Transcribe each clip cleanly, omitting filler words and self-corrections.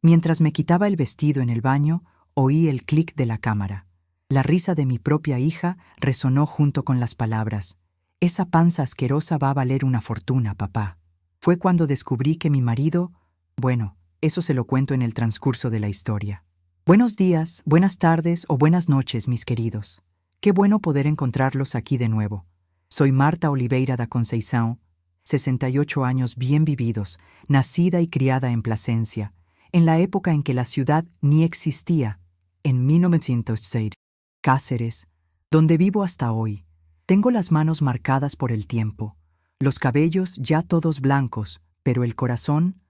Mientras me quitaba el vestido en el baño, oí el clic de la cámara. La risa de mi propia hija resonó junto con las palabras: «Esa panza asquerosa va a valer una fortuna, papá». Fue cuando descubrí que mi marido... Bueno, eso se lo cuento en el transcurso de la historia. Buenos días, buenas tardes o buenas noches, mis queridos. Qué bueno poder encontrarlos aquí de nuevo. Soy Marta Oliveira da Conceição, 68 años bien vividos, nacida y criada en Plasencia, en la época en que la ciudad ni existía, en 1906, Cáceres, donde vivo hasta hoy. Tengo las manos marcadas por el tiempo, los cabellos ya todos blancos, pero el corazón,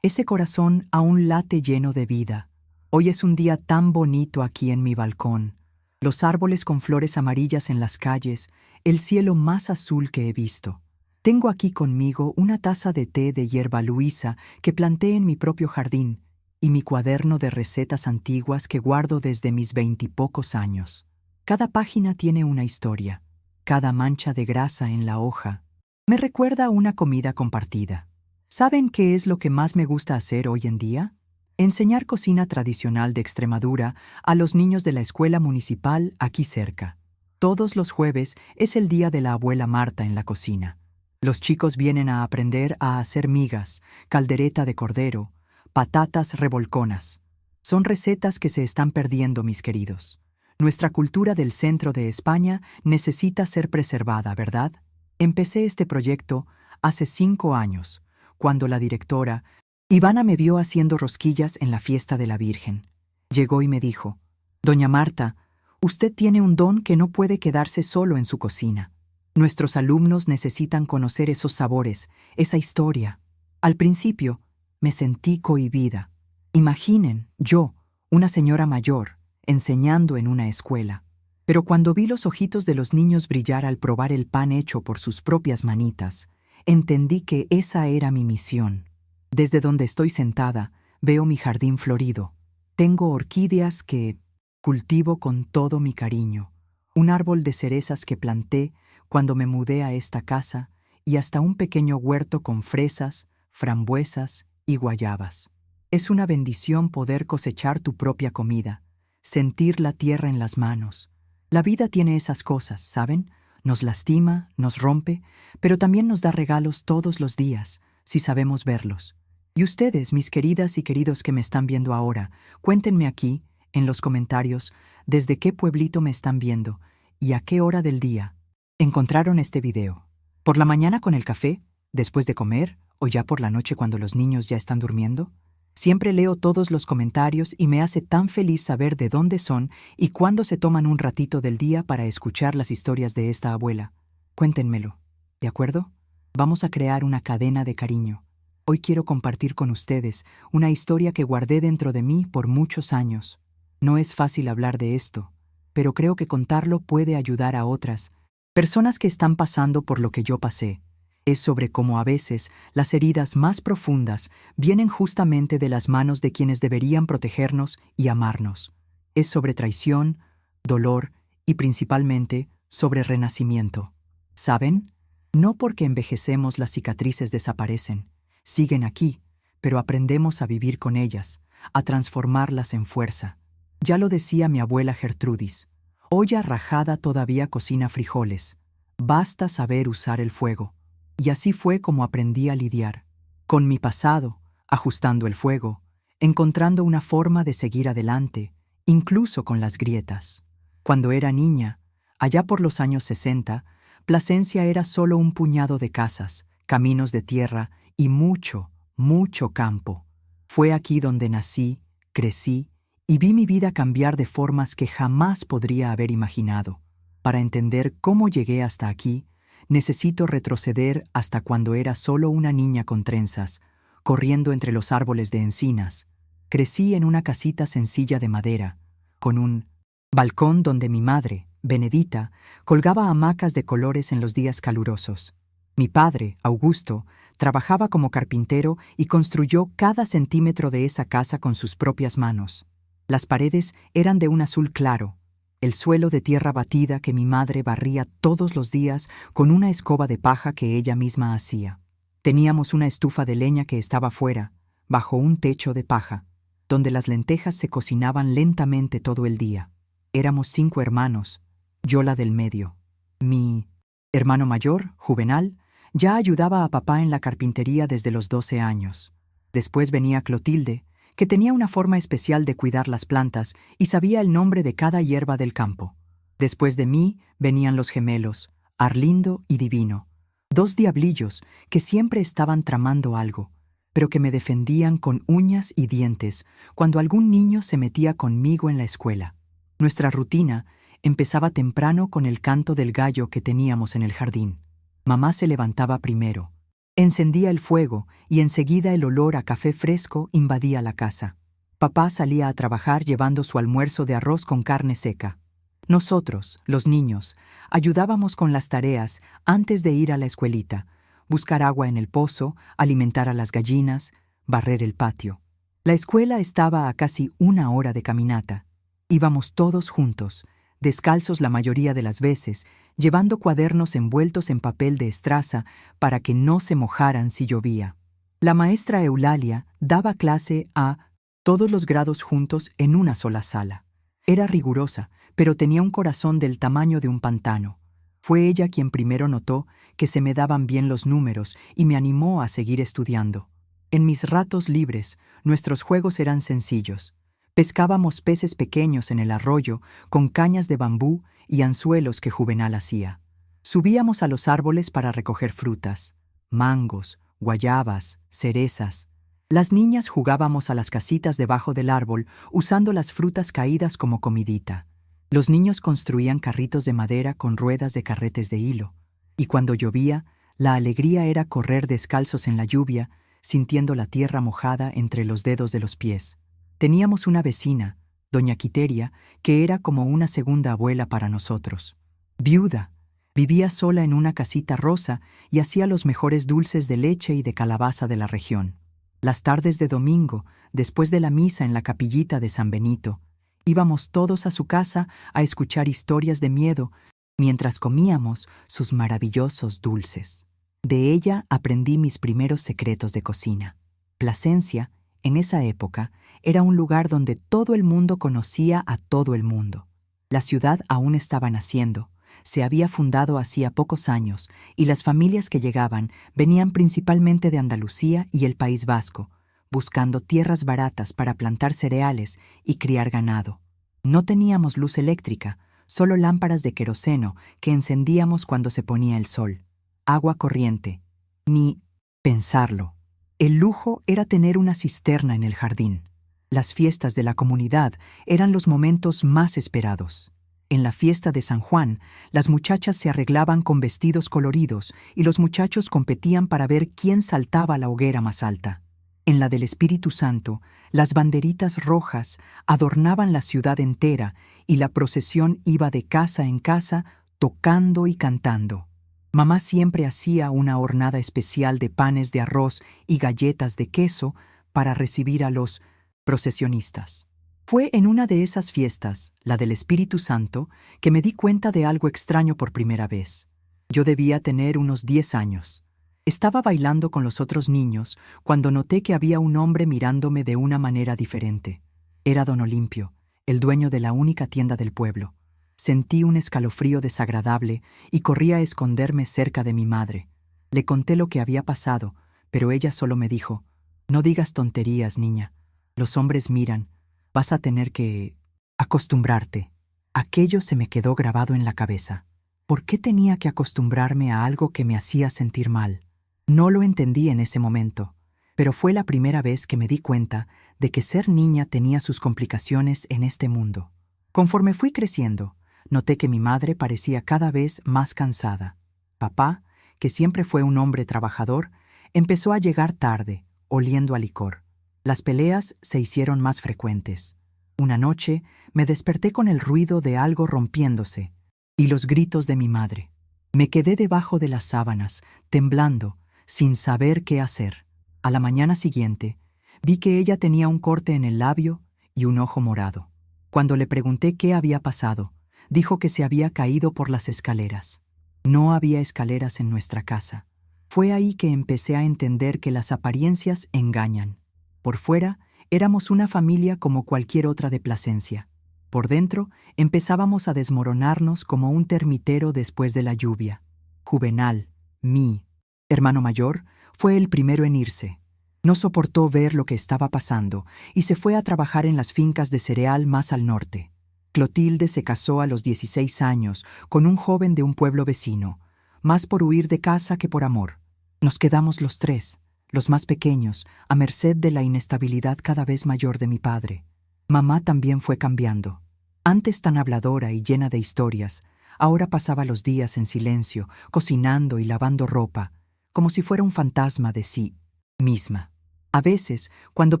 ese corazón aún late lleno de vida. Hoy es un día tan bonito aquí en mi balcón. Los árboles con flores amarillas en las calles, el cielo más azul que he visto. Tengo aquí conmigo una taza de té de hierba luisa que planté en mi propio jardín y mi cuaderno de recetas antiguas que guardo desde mis 20 y pocos años. Cada página tiene una historia. Cada mancha de grasa en la hoja me recuerda a una comida compartida. ¿Saben qué es lo que más me gusta hacer hoy en día? Enseñar cocina tradicional de Extremadura a los niños de la escuela municipal aquí cerca. Todos los jueves es el día de la abuela Marta en la cocina. Los chicos vienen a aprender a hacer migas, caldereta de cordero, patatas revolconas. Son recetas que se están perdiendo, mis queridos. Nuestra cultura del centro de España necesita ser preservada, ¿verdad? Empecé este proyecto hace 5 años, cuando la directora, Ivana, me vio haciendo rosquillas en la fiesta de la Virgen. Llegó y me dijo: «Doña Marta, usted tiene un don que no puede quedarse solo en su cocina. Nuestros alumnos necesitan conocer esos sabores, esa historia». Al principio, me sentí cohibida. Imaginen, yo, una señora mayor, enseñando en una escuela. Pero cuando vi los ojitos de los niños brillar al probar el pan hecho por sus propias manitas, entendí que esa era mi misión. Desde donde estoy sentada, veo mi jardín florido. Tengo orquídeas que cultivo con todo mi cariño, un árbol de cerezas que planté cuando me mudé a esta casa y hasta un pequeño huerto con fresas, frambuesas y guayabas. Es una bendición poder cosechar tu propia comida, sentir la tierra en las manos. La vida tiene esas cosas, ¿saben? Nos lastima, nos rompe, pero también nos da regalos todos los días, si sabemos verlos. Y ustedes, mis queridas y queridos que me están viendo ahora, cuéntenme aquí, en los comentarios, desde qué pueblito me están viendo y a qué hora del día encontraron este video. ¿Por la mañana con el café, después de comer, o ya por la noche cuando los niños ya están durmiendo? Siempre leo todos los comentarios y me hace tan feliz saber de dónde son y cuándo se toman un ratito del día para escuchar las historias de esta abuela. Cuéntenmelo, ¿de acuerdo? Vamos a crear una cadena de cariño. Hoy quiero compartir con ustedes una historia que guardé dentro de mí por muchos años. No es fácil hablar de esto, pero creo que contarlo puede ayudar a otras personas que están pasando por lo que yo pasé. Es sobre cómo a veces las heridas más profundas vienen justamente de las manos de quienes deberían protegernos y amarnos. Es sobre traición, dolor y principalmente sobre renacimiento. ¿Saben? No porque envejecemos las cicatrices desaparecen. Siguen aquí, pero aprendemos a vivir con ellas, a transformarlas en fuerza. Ya lo decía mi abuela Gertrudis: olla rajada todavía cocina frijoles. Basta saber usar el fuego. Y así fue como aprendí a lidiar con mi pasado, ajustando el fuego, encontrando una forma de seguir adelante, incluso con las grietas. Cuando era niña, allá por los años 60, Plasencia era solo un puñado de casas, caminos de tierra y mucho, mucho campo. Fue aquí donde nací, crecí y vi mi vida cambiar de formas que jamás podría haber imaginado. Para entender cómo llegué hasta aquí, necesito retroceder hasta cuando era solo una niña con trenzas, corriendo entre los árboles de encinas. Crecí en una casita sencilla de madera, con un balcón donde mi madre, Benedita, colgaba hamacas de colores en los días calurosos. Mi padre, Augusto, trabajaba como carpintero y construyó cada centímetro de esa casa con sus propias manos. Las paredes eran de un azul claro, el suelo de tierra batida que mi madre barría todos los días con una escoba de paja que ella misma hacía. Teníamos una estufa de leña que estaba fuera, bajo un techo de paja, donde las lentejas se cocinaban lentamente todo el día. Éramos 5 hermanos, yo la del medio. Mi hermano mayor, Juvenal, ya ayudaba a papá en la carpintería desde los 12 años. Después venía Clotilde, que tenía una forma especial de cuidar las plantas y sabía el nombre de cada hierba del campo. Después de mí venían los gemelos, Arlindo y Divino, 2 diablillos que siempre estaban tramando algo, pero que me defendían con uñas y dientes cuando algún niño se metía conmigo en la escuela. Nuestra rutina empezaba temprano con el canto del gallo que teníamos en el jardín. Mamá se levantaba primero. Encendía el fuego y enseguida el olor a café fresco invadía la casa. Papá salía a trabajar llevando su almuerzo de arroz con carne seca. Nosotros, los niños, ayudábamos con las tareas antes de ir a la escuelita, buscar agua en el pozo, alimentar a las gallinas, barrer el patio. La escuela estaba a casi 1 hora de caminata. Íbamos todos juntos, descalzos la mayoría de las veces, llevando cuadernos envueltos en papel de estraza para que no se mojaran si llovía. La maestra Eulalia daba clase a todos los grados juntos en una sola sala. Era rigurosa, pero tenía un corazón del tamaño de un pantano. Fue ella quien primero notó que se me daban bien los números y me animó a seguir estudiando. En mis ratos libres, nuestros juegos eran sencillos. Pescábamos peces pequeños en el arroyo con cañas de bambú y anzuelos que Juvenal hacía. Subíamos a los árboles para recoger frutas, mangos, guayabas, cerezas. Las niñas jugábamos a las casitas debajo del árbol usando las frutas caídas como comidita. Los niños construían carritos de madera con ruedas de carretes de hilo. Y cuando llovía, la alegría era correr descalzos en la lluvia, sintiendo la tierra mojada entre los dedos de los pies. Teníamos una vecina, doña Quiteria, que era como una segunda abuela para nosotros. Viuda, vivía sola en una casita rosa y hacía los mejores dulces de leche y de calabaza de la región. Las tardes de domingo, después de la misa en la capillita de San Benito, íbamos todos a su casa a escuchar historias de miedo mientras comíamos sus maravillosos dulces. De ella aprendí mis primeros secretos de cocina. Plasencia, en esa época, era un lugar donde todo el mundo conocía a todo el mundo. La ciudad aún estaba naciendo, se había fundado hacía pocos años y las familias que llegaban venían principalmente de Andalucía y el País Vasco, buscando tierras baratas para plantar cereales y criar ganado. No teníamos luz eléctrica, solo lámparas de queroseno que encendíamos cuando se ponía el sol. Agua corriente, ni pensarlo. El lujo era tener una cisterna en el jardín. Las fiestas de la comunidad eran los momentos más esperados. En la fiesta de San Juan, las muchachas se arreglaban con vestidos coloridos y los muchachos competían para ver quién saltaba a la hoguera más alta. En la del Espíritu Santo, las banderitas rojas adornaban la ciudad entera y la procesión iba de casa en casa tocando y cantando. Mamá siempre hacía una hornada especial de panes de arroz y galletas de queso para recibir a los procesionistas. Fue en una de esas fiestas, la del Espíritu Santo, que me di cuenta de algo extraño por primera vez. Yo debía tener unos 10 años. Estaba bailando con los otros niños cuando noté que había un hombre mirándome de una manera diferente. Era don Olimpio, el dueño de la única tienda del pueblo. Sentí un escalofrío desagradable y corrí a esconderme cerca de mi madre. Le conté lo que había pasado, pero ella solo me dijo: «No digas tonterías, niña. Los hombres miran. Vas a tener que acostumbrarte». Aquello se me quedó grabado en la cabeza. ¿Por qué tenía que acostumbrarme a algo que me hacía sentir mal? No lo entendí en ese momento, pero fue la primera vez que me di cuenta de que ser niña tenía sus complicaciones en este mundo. Conforme fui creciendo, noté que mi madre parecía cada vez más cansada. Papá, que siempre fue un hombre trabajador, empezó a llegar tarde, oliendo a licor. Las peleas se hicieron más frecuentes. Una noche me desperté con el ruido de algo rompiéndose y los gritos de mi madre. Me quedé debajo de las sábanas, temblando, sin saber qué hacer. A la mañana siguiente, vi que ella tenía un corte en el labio y un ojo morado. Cuando le pregunté qué había pasado, dijo que se había caído por las escaleras. No había escaleras en nuestra casa. Fue ahí que empecé a entender que las apariencias engañan. Por fuera, éramos una familia como cualquier otra de Plasencia. Por dentro, empezábamos a desmoronarnos como un termitero después de la lluvia. Juvenal, mi hermano mayor, fue el primero en irse. No soportó ver lo que estaba pasando y se fue a trabajar en las fincas de cereal más al norte. Clotilde se casó a los 16 años con un joven de un pueblo vecino, más por huir de casa que por amor. Nos quedamos los tres, los más pequeños, a merced de la inestabilidad cada vez mayor de mi padre. Mamá también fue cambiando. Antes tan habladora y llena de historias, ahora pasaba los días en silencio, cocinando y lavando ropa, como si fuera un fantasma de sí misma. A veces, cuando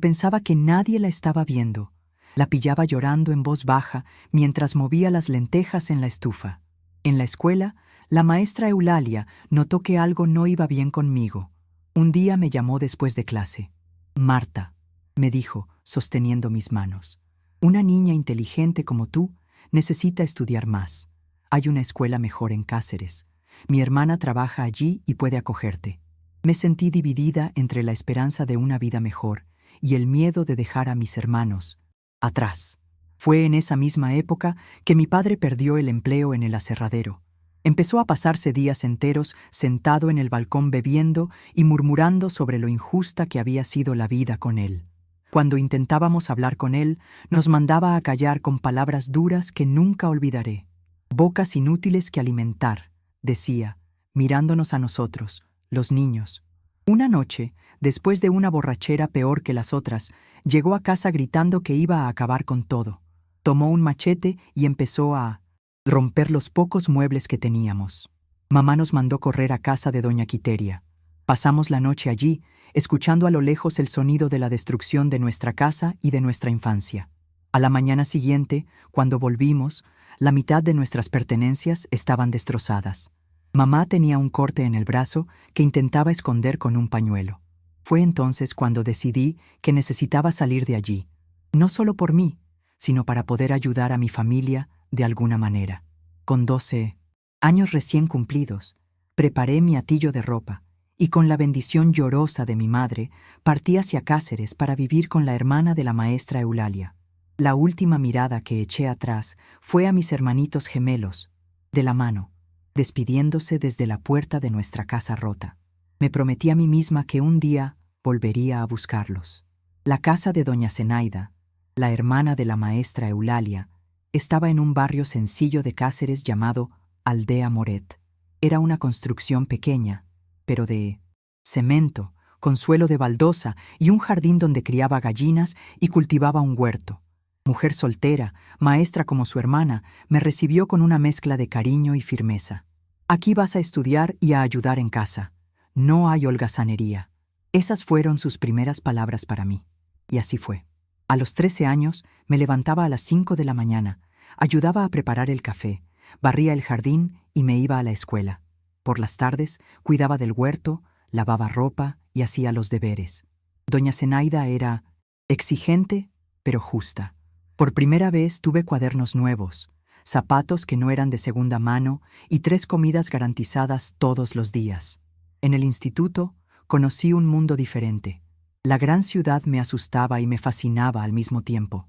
pensaba que nadie la estaba viendo, la pillaba llorando en voz baja mientras movía las lentejas en la estufa. En la escuela, la maestra Eulalia notó que algo no iba bien conmigo. Un día me llamó después de clase. «Marta», me dijo, sosteniendo mis manos, «una niña inteligente como tú necesita estudiar más. Hay una escuela mejor en Cáceres. Mi hermana trabaja allí y puede acogerte». Me sentí dividida entre la esperanza de una vida mejor y el miedo de dejar a mis hermanos atrás. Fue en esa misma época que mi padre perdió el empleo en el aserradero. Empezó a pasarse días enteros sentado en el balcón bebiendo y murmurando sobre lo injusta que había sido la vida con él. Cuando intentábamos hablar con él, nos mandaba a callar con palabras duras que nunca olvidaré. «Bocas inútiles que alimentar», decía, mirándonos a nosotros, los niños. Una noche, después de una borrachera peor que las otras, llegó a casa gritando que iba a acabar con todo. Tomó un machete y empezó a romper los pocos muebles que teníamos. Mamá nos mandó correr a casa de doña Quiteria. Pasamos la noche allí, escuchando a lo lejos el sonido de la destrucción de nuestra casa y de nuestra infancia. A la mañana siguiente, cuando volvimos, la mitad de nuestras pertenencias estaban destrozadas. Mamá tenía un corte en el brazo que intentaba esconder con un pañuelo. Fue entonces cuando decidí que necesitaba salir de allí, no solo por mí, sino para poder ayudar a mi familia de alguna manera. Con 12 años recién cumplidos, preparé mi atillo de ropa y con la bendición llorosa de mi madre partí hacia Cáceres para vivir con la hermana de la maestra Eulalia. La última mirada que eché atrás fue a mis hermanitos gemelos, de la mano, despidiéndose desde la puerta de nuestra casa rota. Me prometí a mí misma que un día volvería a buscarlos. La casa de doña Zenaida, la hermana de la maestra Eulalia, estaba en un barrio sencillo de Cáceres llamado Aldea Moret. Era una construcción pequeña, pero de cemento, con suelo de baldosa y un jardín donde criaba gallinas y cultivaba un huerto. Mujer soltera, maestra como su hermana, me recibió con una mezcla de cariño y firmeza. «Aquí vas a estudiar y a ayudar en casa. No hay holgazanería». Esas fueron sus primeras palabras para mí. Y así fue. A los 13 años me levantaba a las 5 de la mañana, ayudaba a preparar el café, barría el jardín y me iba a la escuela. Por las tardes cuidaba del huerto, lavaba ropa y hacía los deberes. Doña Zenaida era exigente, pero justa. Por primera vez tuve cuadernos nuevos, zapatos que no eran de segunda mano y 3 comidas garantizadas todos los días. En el instituto conocí un mundo diferente. La gran ciudad me asustaba y me fascinaba al mismo tiempo.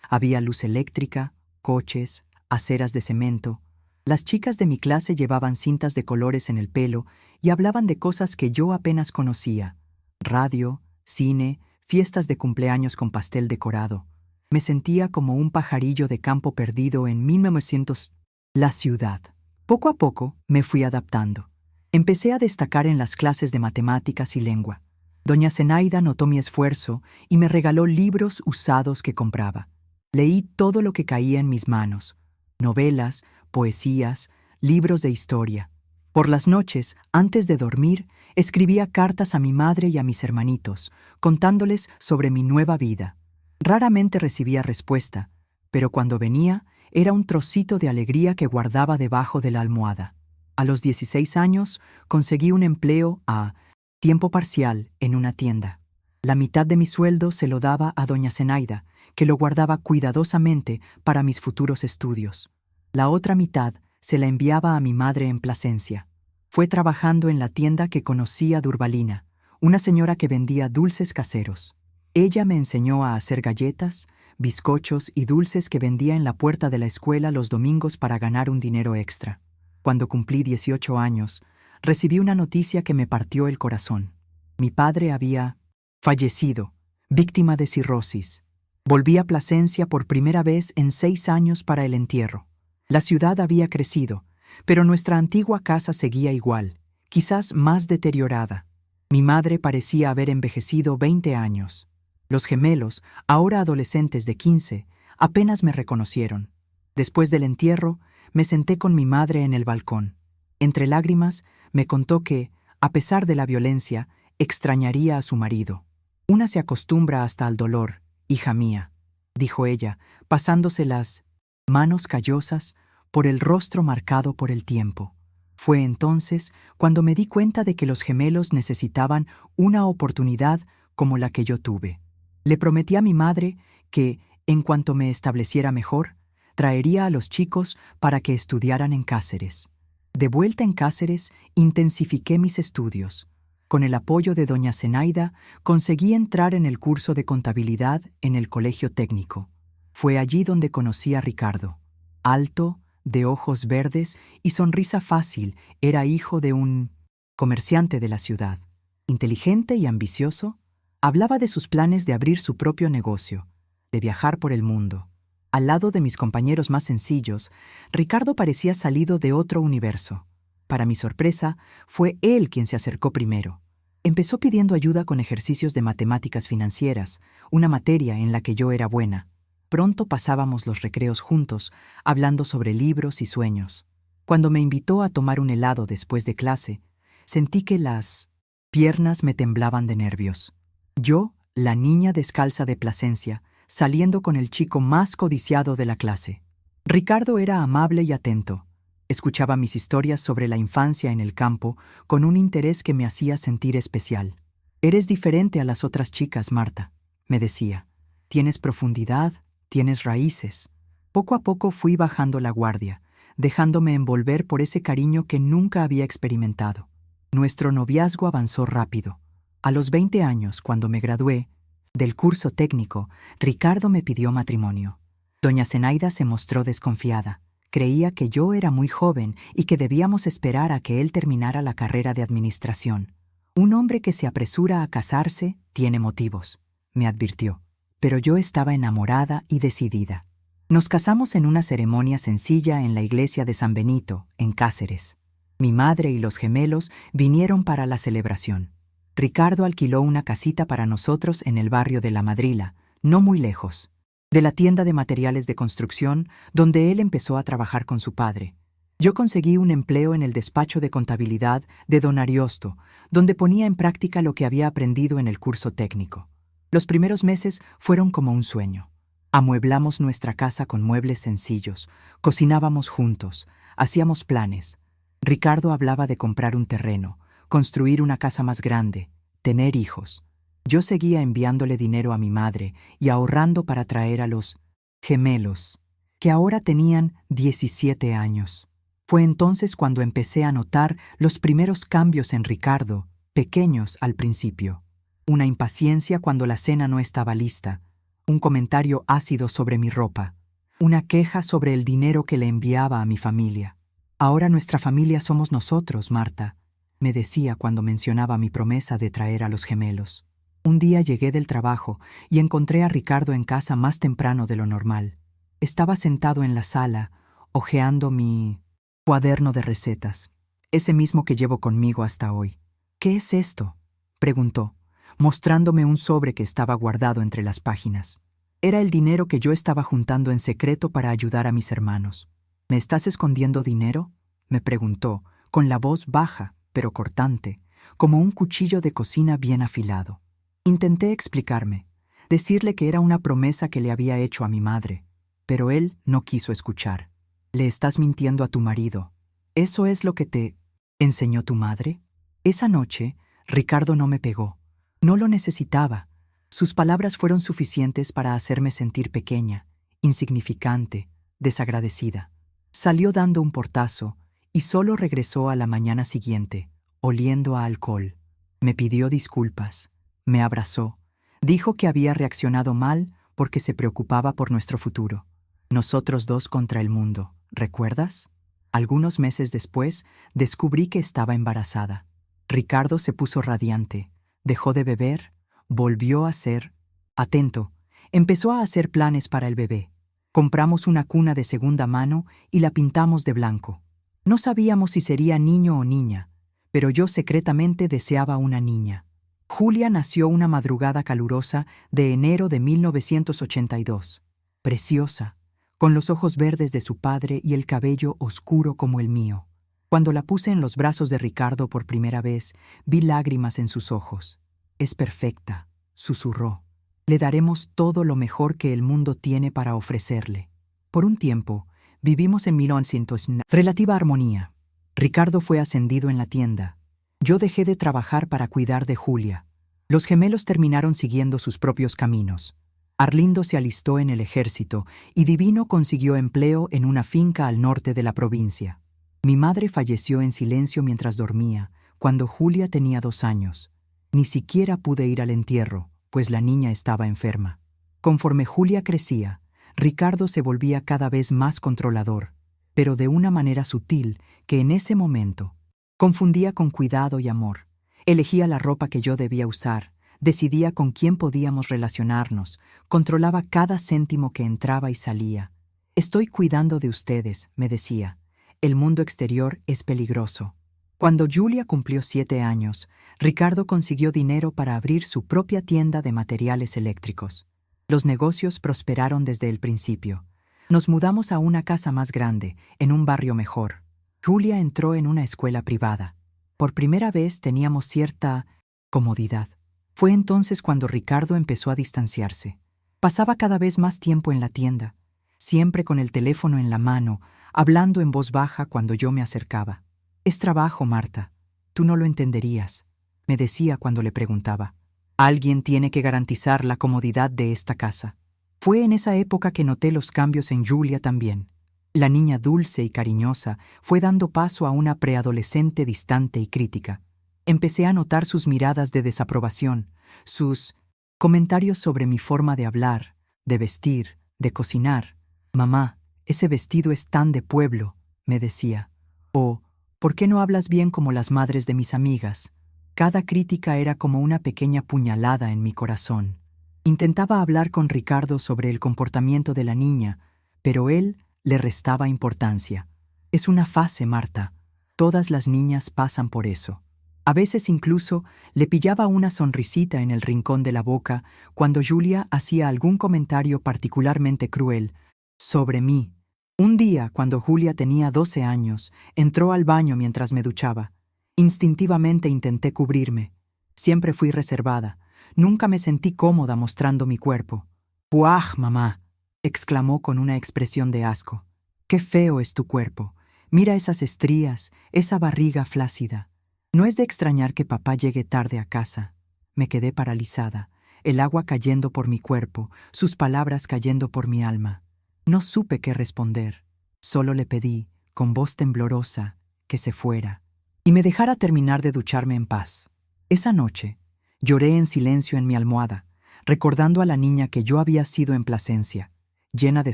Había luz eléctrica, coches, aceras de cemento. Las chicas de mi clase llevaban cintas de colores en el pelo y hablaban de cosas que yo apenas conocía: radio, cine, fiestas de cumpleaños con pastel decorado. Me sentía como un pajarillo de campo perdido en 1900. La ciudad. Poco a poco me fui adaptando. Empecé a destacar en las clases de matemáticas y lengua. Doña Zenaida notó mi esfuerzo y me regaló libros usados que compraba. Leí todo lo que caía en mis manos: novelas, poesías, libros de historia. Por las noches, antes de dormir, escribía cartas a mi madre y a mis hermanitos, contándoles sobre mi nueva vida. Raramente recibía respuesta, pero cuando venía, era un trocito de alegría que guardaba debajo de la almohada. A los 16 años, conseguí un empleo a tiempo parcial en una tienda. La mitad de mi sueldo se lo daba a doña Zenaida, que lo guardaba cuidadosamente para mis futuros estudios. La otra mitad se la enviaba a mi madre en Plasencia. Fue trabajando en la tienda que conocí a Durbalina, una señora que vendía dulces caseros. Ella me enseñó a hacer galletas, bizcochos y dulces que vendía en la puerta de la escuela los domingos para ganar un dinero extra. Cuando cumplí 18 años, recibí una noticia que me partió el corazón. Mi padre había fallecido, víctima de cirrosis. Volví a Plasencia por primera vez en 6 años para el entierro. La ciudad había crecido, pero nuestra antigua casa seguía igual, quizás más deteriorada. Mi madre parecía haber envejecido 20 años. Los gemelos, ahora adolescentes de 15, apenas me reconocieron. Después del entierro, me senté con mi madre en el balcón. Entre lágrimas, me contó que, a pesar de la violencia, extrañaría a su marido. Una se acostumbra hasta al dolor, hija mía, dijo ella, pasándose las manos callosas por el rostro marcado por el tiempo. Fue entonces cuando me di cuenta de que los gemelos necesitaban una oportunidad como la que yo tuve. Le prometí a mi madre que, en cuanto me estableciera mejor, traería a los chicos para que estudiaran en Cáceres. De vuelta en Cáceres, intensifiqué mis estudios. Con el apoyo de doña Zenaida, conseguí entrar en el curso de contabilidad en el colegio técnico. Fue allí donde conocí a Ricardo. Alto, de ojos verdes y sonrisa fácil, era hijo de un comerciante de la ciudad. Inteligente y ambicioso, hablaba de sus planes de abrir su propio negocio, de viajar por el mundo. Al lado de mis compañeros más sencillos, Ricardo parecía salido de otro universo. Para mi sorpresa, fue él quien se acercó primero. Empezó pidiendo ayuda con ejercicios de matemáticas financieras, una materia en la que yo era buena. Pronto pasábamos los recreos juntos, hablando sobre libros y sueños. Cuando me invitó a tomar un helado después de clase, sentí que las piernas me temblaban de nervios. Yo, la niña descalza de Plasencia, saliendo con el chico más codiciado de la clase. Ricardo era amable y atento. Escuchaba mis historias sobre la infancia en el campo con un interés que me hacía sentir especial. «Eres diferente a las otras chicas, Marta», me decía. «Tienes profundidad, tienes raíces». Poco a poco fui bajando la guardia, dejándome envolver por ese cariño que nunca había experimentado. Nuestro noviazgo avanzó rápido. A los 20 años, cuando me gradué del curso técnico, Ricardo me pidió matrimonio. Doña Zenaida se mostró desconfiada. Creía que yo era muy joven y que debíamos esperar a que él terminara la carrera de administración. Un hombre que se apresura a casarse tiene motivos, me advirtió. Pero yo estaba enamorada y decidida. Nos casamos en una ceremonia sencilla en la iglesia de San Benito, en Cáceres. Mi madre y los gemelos vinieron para la celebración. Ricardo alquiló una casita para nosotros en el barrio de La Madrila, no muy lejos de la tienda de materiales de construcción, donde él empezó a trabajar con su padre. Yo conseguí un empleo en el despacho de contabilidad de don Ariosto, donde ponía en práctica lo que había aprendido en el curso técnico. Los primeros meses fueron como un sueño. Amueblamos nuestra casa con muebles sencillos, cocinábamos juntos, hacíamos planes. Ricardo hablaba de comprar un terreno, construir una casa más grande, tener hijos. Yo seguía enviándole dinero a mi madre y ahorrando para traer a los gemelos, que ahora tenían 17 años. Fue entonces cuando empecé a notar los primeros cambios en Ricardo, pequeños al principio. Una impaciencia cuando la cena no estaba lista, un comentario ácido sobre mi ropa, una queja sobre el dinero que le enviaba a mi familia. «Ahora nuestra familia somos nosotros, Marta», me decía cuando mencionaba mi promesa de traer a los gemelos. Un día llegué del trabajo y encontré a Ricardo en casa más temprano de lo normal. Estaba sentado en la sala, hojeando mi cuaderno de recetas, ese mismo que llevo conmigo hasta hoy. «¿Qué es esto?», preguntó, mostrándome un sobre que estaba guardado entre las páginas. Era el dinero que yo estaba juntando en secreto para ayudar a mis hermanos. «¿Me estás escondiendo dinero?», me preguntó, con la voz baja, pero cortante, como un cuchillo de cocina bien afilado. Intenté explicarme, decirle que era una promesa que le había hecho a mi madre, pero él no quiso escuchar. «Le estás mintiendo a tu marido. ¿Eso es lo que te enseñó tu madre?». Esa noche, Ricardo no me pegó. No lo necesitaba. Sus palabras fueron suficientes para hacerme sentir pequeña, insignificante, desagradecida. Salió dando un portazo y solo regresó a la mañana siguiente, oliendo a alcohol. Me pidió disculpas, me abrazó, Dijo que había reaccionado mal porque se preocupaba por nuestro futuro. Nosotros dos contra el mundo, ¿recuerdas? Algunos meses después, descubrí que estaba embarazada. Ricardo se puso radiante, dejó de beber, volvió a ser atento, empezó a hacer planes para el bebé. Compramos una cuna de segunda mano y la pintamos de blanco. No sabíamos si sería niño o niña, pero yo secretamente deseaba una niña. Julia nació una madrugada calurosa de enero de 1982. Preciosa, con los ojos verdes de su padre y el cabello oscuro como el mío. Cuando la puse en los brazos de Ricardo por primera vez, vi lágrimas en sus ojos. «Es perfecta», susurró. «Le daremos todo lo mejor que el mundo tiene para ofrecerle». Por un tiempo, vivimos en 1900 relativa armonía. Ricardo fue ascendido en la tienda. Yo dejé de trabajar para cuidar de Julia. Los gemelos terminaron siguiendo sus propios caminos. Arlindo se alistó en el ejército y Divino consiguió empleo en una finca al norte de la provincia. Mi madre falleció en silencio mientras dormía, cuando Julia tenía 2 años. Ni siquiera pude ir al entierro, pues la niña estaba enferma. Conforme Julia crecía, Ricardo se volvía cada vez más controlador, pero de una manera sutil que en ese momento confundía con cuidado y amor. Elegía la ropa que yo debía usar, decidía con quién podíamos relacionarnos, controlaba cada céntimo que entraba y salía. «Estoy cuidando de ustedes», me decía. «El mundo exterior es peligroso». Cuando Julia cumplió 7 años, Ricardo consiguió dinero para abrir su propia tienda de materiales eléctricos. Los negocios prosperaron desde el principio. Nos mudamos a una casa más grande, en un barrio mejor. Julia entró en una escuela privada. Por primera vez teníamos cierta comodidad. Fue entonces cuando Ricardo empezó a distanciarse. Pasaba cada vez más tiempo en la tienda, siempre con el teléfono en la mano, hablando en voz baja cuando yo me acercaba. «Es trabajo, Marta. Tú no lo entenderías», me decía cuando le preguntaba. «Alguien tiene que garantizar la comodidad de esta casa». Fue en esa época que noté los cambios en Julia también. La niña dulce y cariñosa fue dando paso a una preadolescente distante y crítica. Empecé a notar sus miradas de desaprobación, sus comentarios sobre mi forma de hablar, de vestir, de cocinar. «Mamá, ese vestido es tan de pueblo», me decía. O «¿por qué no hablas bien como las madres de mis amigas?». Cada crítica era como una pequeña puñalada en mi corazón. Intentaba hablar con Ricardo sobre el comportamiento de la niña, pero él le restaba importancia. «Es una fase, Marta. Todas las niñas pasan por eso». A veces incluso le pillaba una sonrisita en el rincón de la boca cuando Julia hacía algún comentario particularmente cruel sobre mí. Un día, cuando Julia tenía 12 años, entró al baño mientras me duchaba. Instintivamente intenté cubrirme. Siempre fui reservada. Nunca me sentí cómoda mostrando mi cuerpo. «¡Puaj, mamá!», exclamó con una expresión de asco. «¡Qué feo es tu cuerpo! Mira esas estrías, esa barriga flácida». No es de extrañar que papá llegue tarde a casa. Me quedé paralizada, el agua cayendo por mi cuerpo, sus palabras cayendo por mi alma. No supe qué responder. Solo le pedí, con voz temblorosa, que se fuera y me dejara terminar de ducharme en paz. Esa noche, lloré en silencio en mi almohada, recordando a la niña que yo había sido en Plasencia, llena de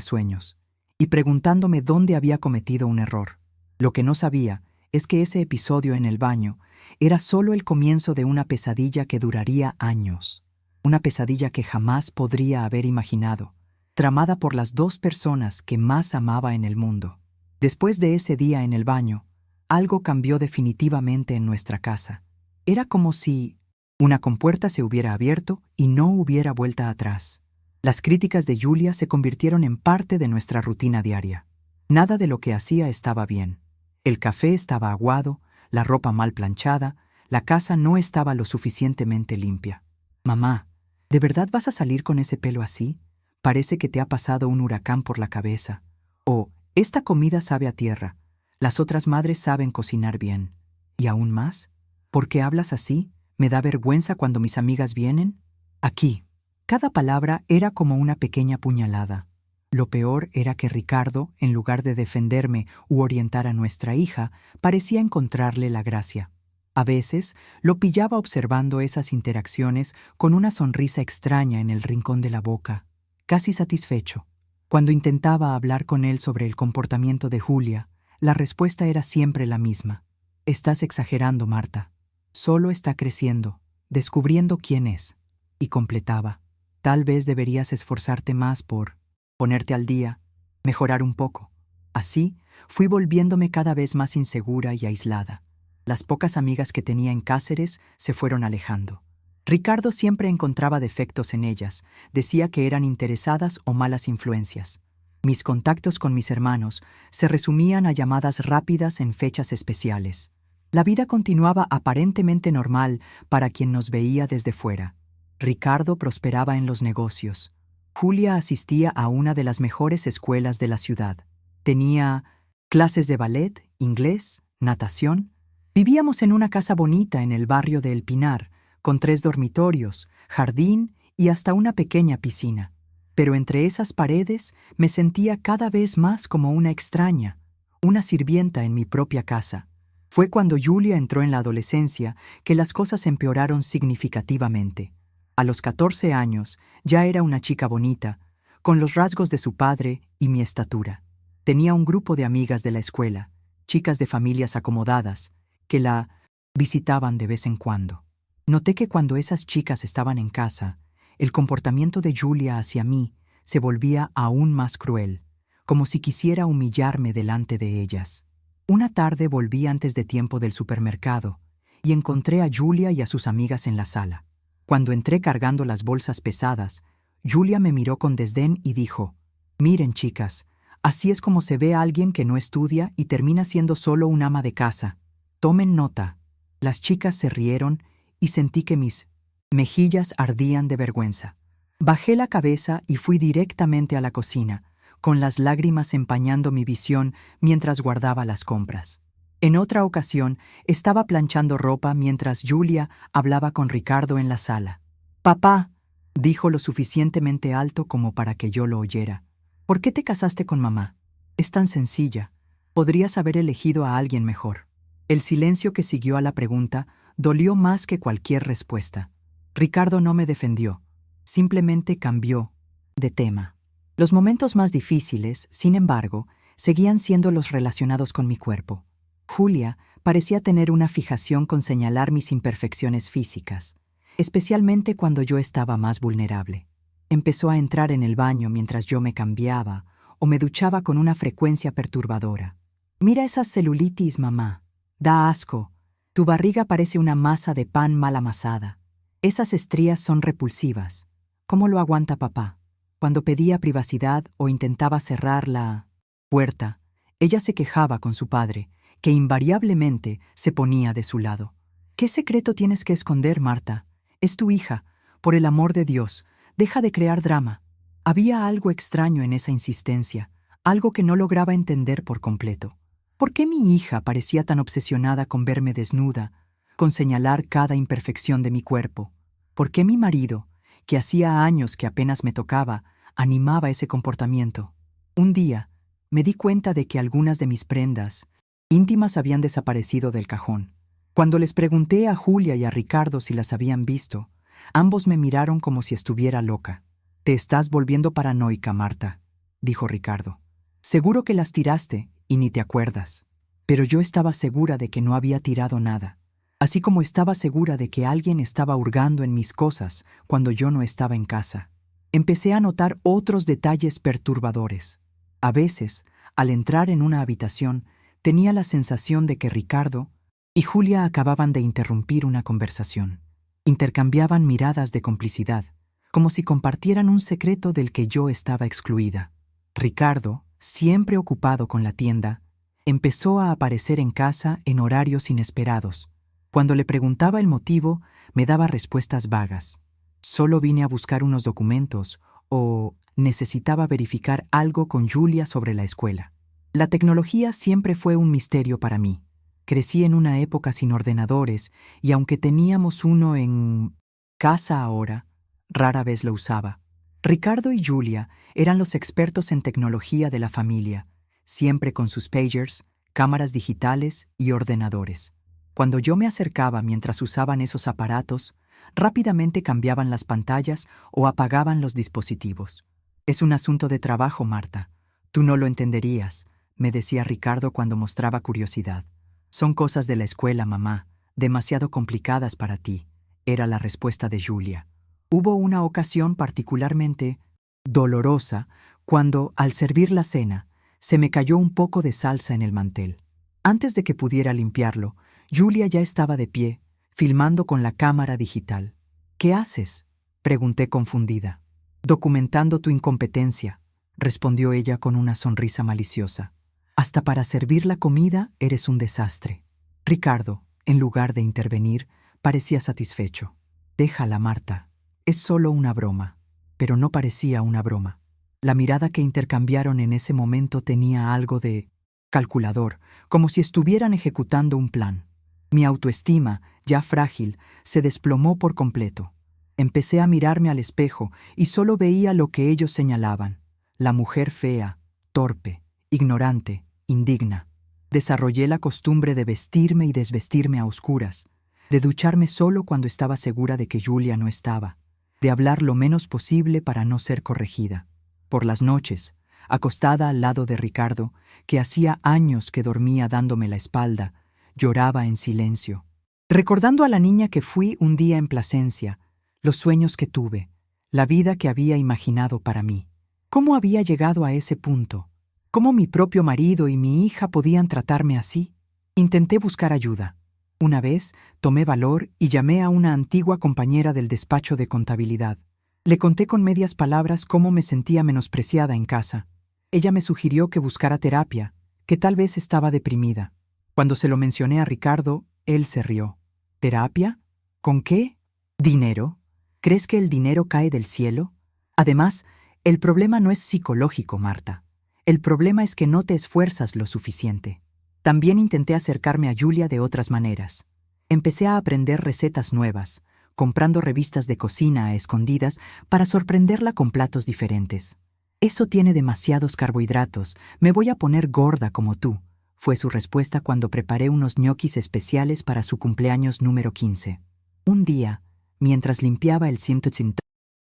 sueños, y preguntándome dónde había cometido un error. Lo que no sabía es que ese episodio en el baño era solo el comienzo de una pesadilla que duraría años. Una pesadilla que jamás podría haber imaginado, tramada por las 2 personas que más amaba en el mundo. Después de ese día en el baño, algo cambió definitivamente en nuestra casa. Era como si una compuerta se hubiera abierto y no hubiera vuelta atrás. Las críticas de Julia se convirtieron en parte de nuestra rutina diaria. Nada de lo que hacía estaba bien. El café estaba aguado, la ropa mal planchada, la casa no estaba lo suficientemente limpia. «Mamá, ¿de verdad vas a salir con ese pelo así? Parece que te ha pasado un huracán por la cabeza». O «Esta comida sabe a tierra. Las otras madres saben cocinar bien». ¿Y aún más? «¿Por qué hablas así? ¿Me da vergüenza cuando mis amigas vienen?». Aquí, cada palabra era como una pequeña puñalada. Lo peor era que Ricardo, en lugar de defenderme u orientar a nuestra hija, parecía encontrarle la gracia. A veces lo pillaba observando esas interacciones con una sonrisa extraña en el rincón de la boca, casi satisfecho. Cuando intentaba hablar con él sobre el comportamiento de Julia, la respuesta era siempre la misma. Estás exagerando, Marta. Solo está creciendo, descubriendo quién es. Y completaba. Tal vez deberías esforzarte más por ponerte al día, mejorar un poco. Así, fui volviéndome cada vez más insegura y aislada. Las pocas amigas que tenía en Cáceres se fueron alejando. Ricardo siempre encontraba defectos en ellas, decía que eran interesadas o malas influencias. Mis contactos con mis hermanos se resumían a llamadas rápidas en fechas especiales. La vida continuaba aparentemente normal para quien nos veía desde fuera. Ricardo prosperaba en los negocios. Julia asistía a una de las mejores escuelas de la ciudad. Tenía clases de ballet, inglés, natación. Vivíamos en una casa bonita en el barrio de El Pinar, con 3 dormitorios, jardín y hasta una pequeña piscina. Pero entre esas paredes me sentía cada vez más como una extraña, una sirvienta en mi propia casa. Fue cuando Julia entró en la adolescencia que las cosas empeoraron significativamente. A los 14 años ya era una chica bonita, con los rasgos de su padre y mi estatura. Tenía un grupo de amigas de la escuela, chicas de familias acomodadas, que la visitaban de vez en cuando. Noté que cuando esas chicas estaban en casa, el comportamiento de Julia hacia mí se volvía aún más cruel, como si quisiera humillarme delante de ellas. Una tarde volví antes de tiempo del supermercado y encontré a Julia y a sus amigas en la sala. Cuando entré cargando las bolsas pesadas, Julia me miró con desdén y dijo: «Miren, chicas, así es como se ve a alguien que no estudia y termina siendo solo un ama de casa. Tomen nota». Las chicas se rieron y sentí que mis mejillas ardían de vergüenza. Bajé la cabeza y fui directamente a la cocina, con las lágrimas empañando mi visión mientras guardaba las compras. En otra ocasión, estaba planchando ropa mientras Julia hablaba con Ricardo en la sala. «Papá», dijo lo suficientemente alto como para que yo lo oyera, «¿por qué te casaste con mamá? Es tan sencilla. Podrías haber elegido a alguien mejor». El silencio que siguió a la pregunta dolió más que cualquier respuesta. Ricardo no me defendió, simplemente cambió de tema. Los momentos más difíciles, sin embargo, seguían siendo los relacionados con mi cuerpo. Julia parecía tener una fijación con señalar mis imperfecciones físicas, especialmente cuando yo estaba más vulnerable. Empezó a entrar en el baño mientras yo me cambiaba o me duchaba con una frecuencia perturbadora. «Mira esas celulitis, mamá. Da asco. Tu barriga parece una masa de pan mal amasada. Esas estrías son repulsivas. ¿Cómo lo aguanta papá?» Cuando pedía privacidad o intentaba cerrar la puerta, ella se quejaba con su padre, que invariablemente se ponía de su lado. «¿Qué secreto tienes que esconder, Marta? Es tu hija. Por el amor de Dios, deja de crear drama». Había algo extraño en esa insistencia, algo que no lograba entender por completo. ¿Por qué mi hija parecía tan obsesionada con verme desnuda, con señalar cada imperfección de mi cuerpo? ¿Por qué mi marido, que hacía años que apenas me tocaba, animaba ese comportamiento? Un día, me di cuenta de que algunas de mis prendas íntimas habían desaparecido del cajón. Cuando les pregunté a Julia y a Ricardo si las habían visto, ambos me miraron como si estuviera loca. «Te estás volviendo paranoica, Marta», dijo Ricardo. «Seguro que las tiraste y ni te acuerdas». Pero yo estaba segura de que no había tirado nada, así como estaba segura de que alguien estaba hurgando en mis cosas cuando yo no estaba en casa. Empecé a notar otros detalles perturbadores. A veces, al entrar en una habitación, tenía la sensación de que Ricardo y Julia acababan de interrumpir una conversación. Intercambiaban miradas de complicidad, como si compartieran un secreto del que yo estaba excluida. Ricardo, siempre ocupado con la tienda, empezó a aparecer en casa en horarios inesperados. Cuando le preguntaba el motivo, me daba respuestas vagas. «Solo vine a buscar unos documentos» o «necesitaba verificar algo con Julia sobre la escuela». La tecnología siempre fue un misterio para mí. Crecí en una época sin ordenadores y aunque teníamos uno en casa ahora, rara vez lo usaba. Ricardo y Julia eran los expertos en tecnología de la familia, siempre con sus pagers, cámaras digitales y ordenadores. Cuando yo me acercaba mientras usaban esos aparatos, rápidamente cambiaban las pantallas o apagaban los dispositivos. «Es un asunto de trabajo, Marta. Tú no lo entenderías», me decía Ricardo cuando mostraba curiosidad. «Son cosas de la escuela, mamá, demasiado complicadas para ti», era la respuesta de Julia. Hubo una ocasión particularmente dolorosa cuando, al servir la cena, se me cayó un poco de salsa en el mantel. Antes de que pudiera limpiarlo, Julia ya estaba de pie, filmando con la cámara digital. «¿Qué haces?», pregunté confundida. «Documentando tu incompetencia», respondió ella con una sonrisa maliciosa. «Hasta para servir la comida eres un desastre». Ricardo, en lugar de intervenir, parecía satisfecho. «Déjala, Marta. Es solo una broma». Pero no parecía una broma. La mirada que intercambiaron en ese momento tenía algo de calculador, como si estuvieran ejecutando un plan. Mi autoestima, ya frágil, se desplomó por completo. Empecé a mirarme al espejo y solo veía lo que ellos señalaban: la mujer fea, torpe, ignorante, indigna. Desarrollé la costumbre de vestirme y desvestirme a oscuras, de ducharme solo cuando estaba segura de que Julia no estaba, de hablar lo menos posible para no ser corregida. Por las noches, acostada al lado de Ricardo, que hacía años que dormía dándome la espalda, lloraba en silencio, recordando a la niña que fui un día en Plasencia, los sueños que tuve, la vida que había imaginado para mí. ¿Cómo había llegado a ese punto? ¿Cómo mi propio marido y mi hija podían tratarme así? Intenté buscar ayuda. Una vez tomé valor y llamé a una antigua compañera del despacho de contabilidad. Le conté con medias palabras cómo me sentía menospreciada en casa. Ella me sugirió que buscara terapia, que tal vez estaba deprimida. Cuando se lo mencioné a Ricardo, él se rió. ¿Terapia? ¿Con qué? ¿Dinero? ¿Crees que el dinero cae del cielo? Además, el problema no es psicológico, Marta. El problema es que no te esfuerzas lo suficiente. También intenté acercarme a Julia de otras maneras. Empecé a aprender recetas nuevas, comprando revistas de cocina a escondidas para sorprenderla con platos diferentes. «Eso tiene demasiados carbohidratos, me voy a poner gorda como tú», fue su respuesta cuando preparé unos ñoquis especiales para su cumpleaños número 15. Un día, mientras limpiaba el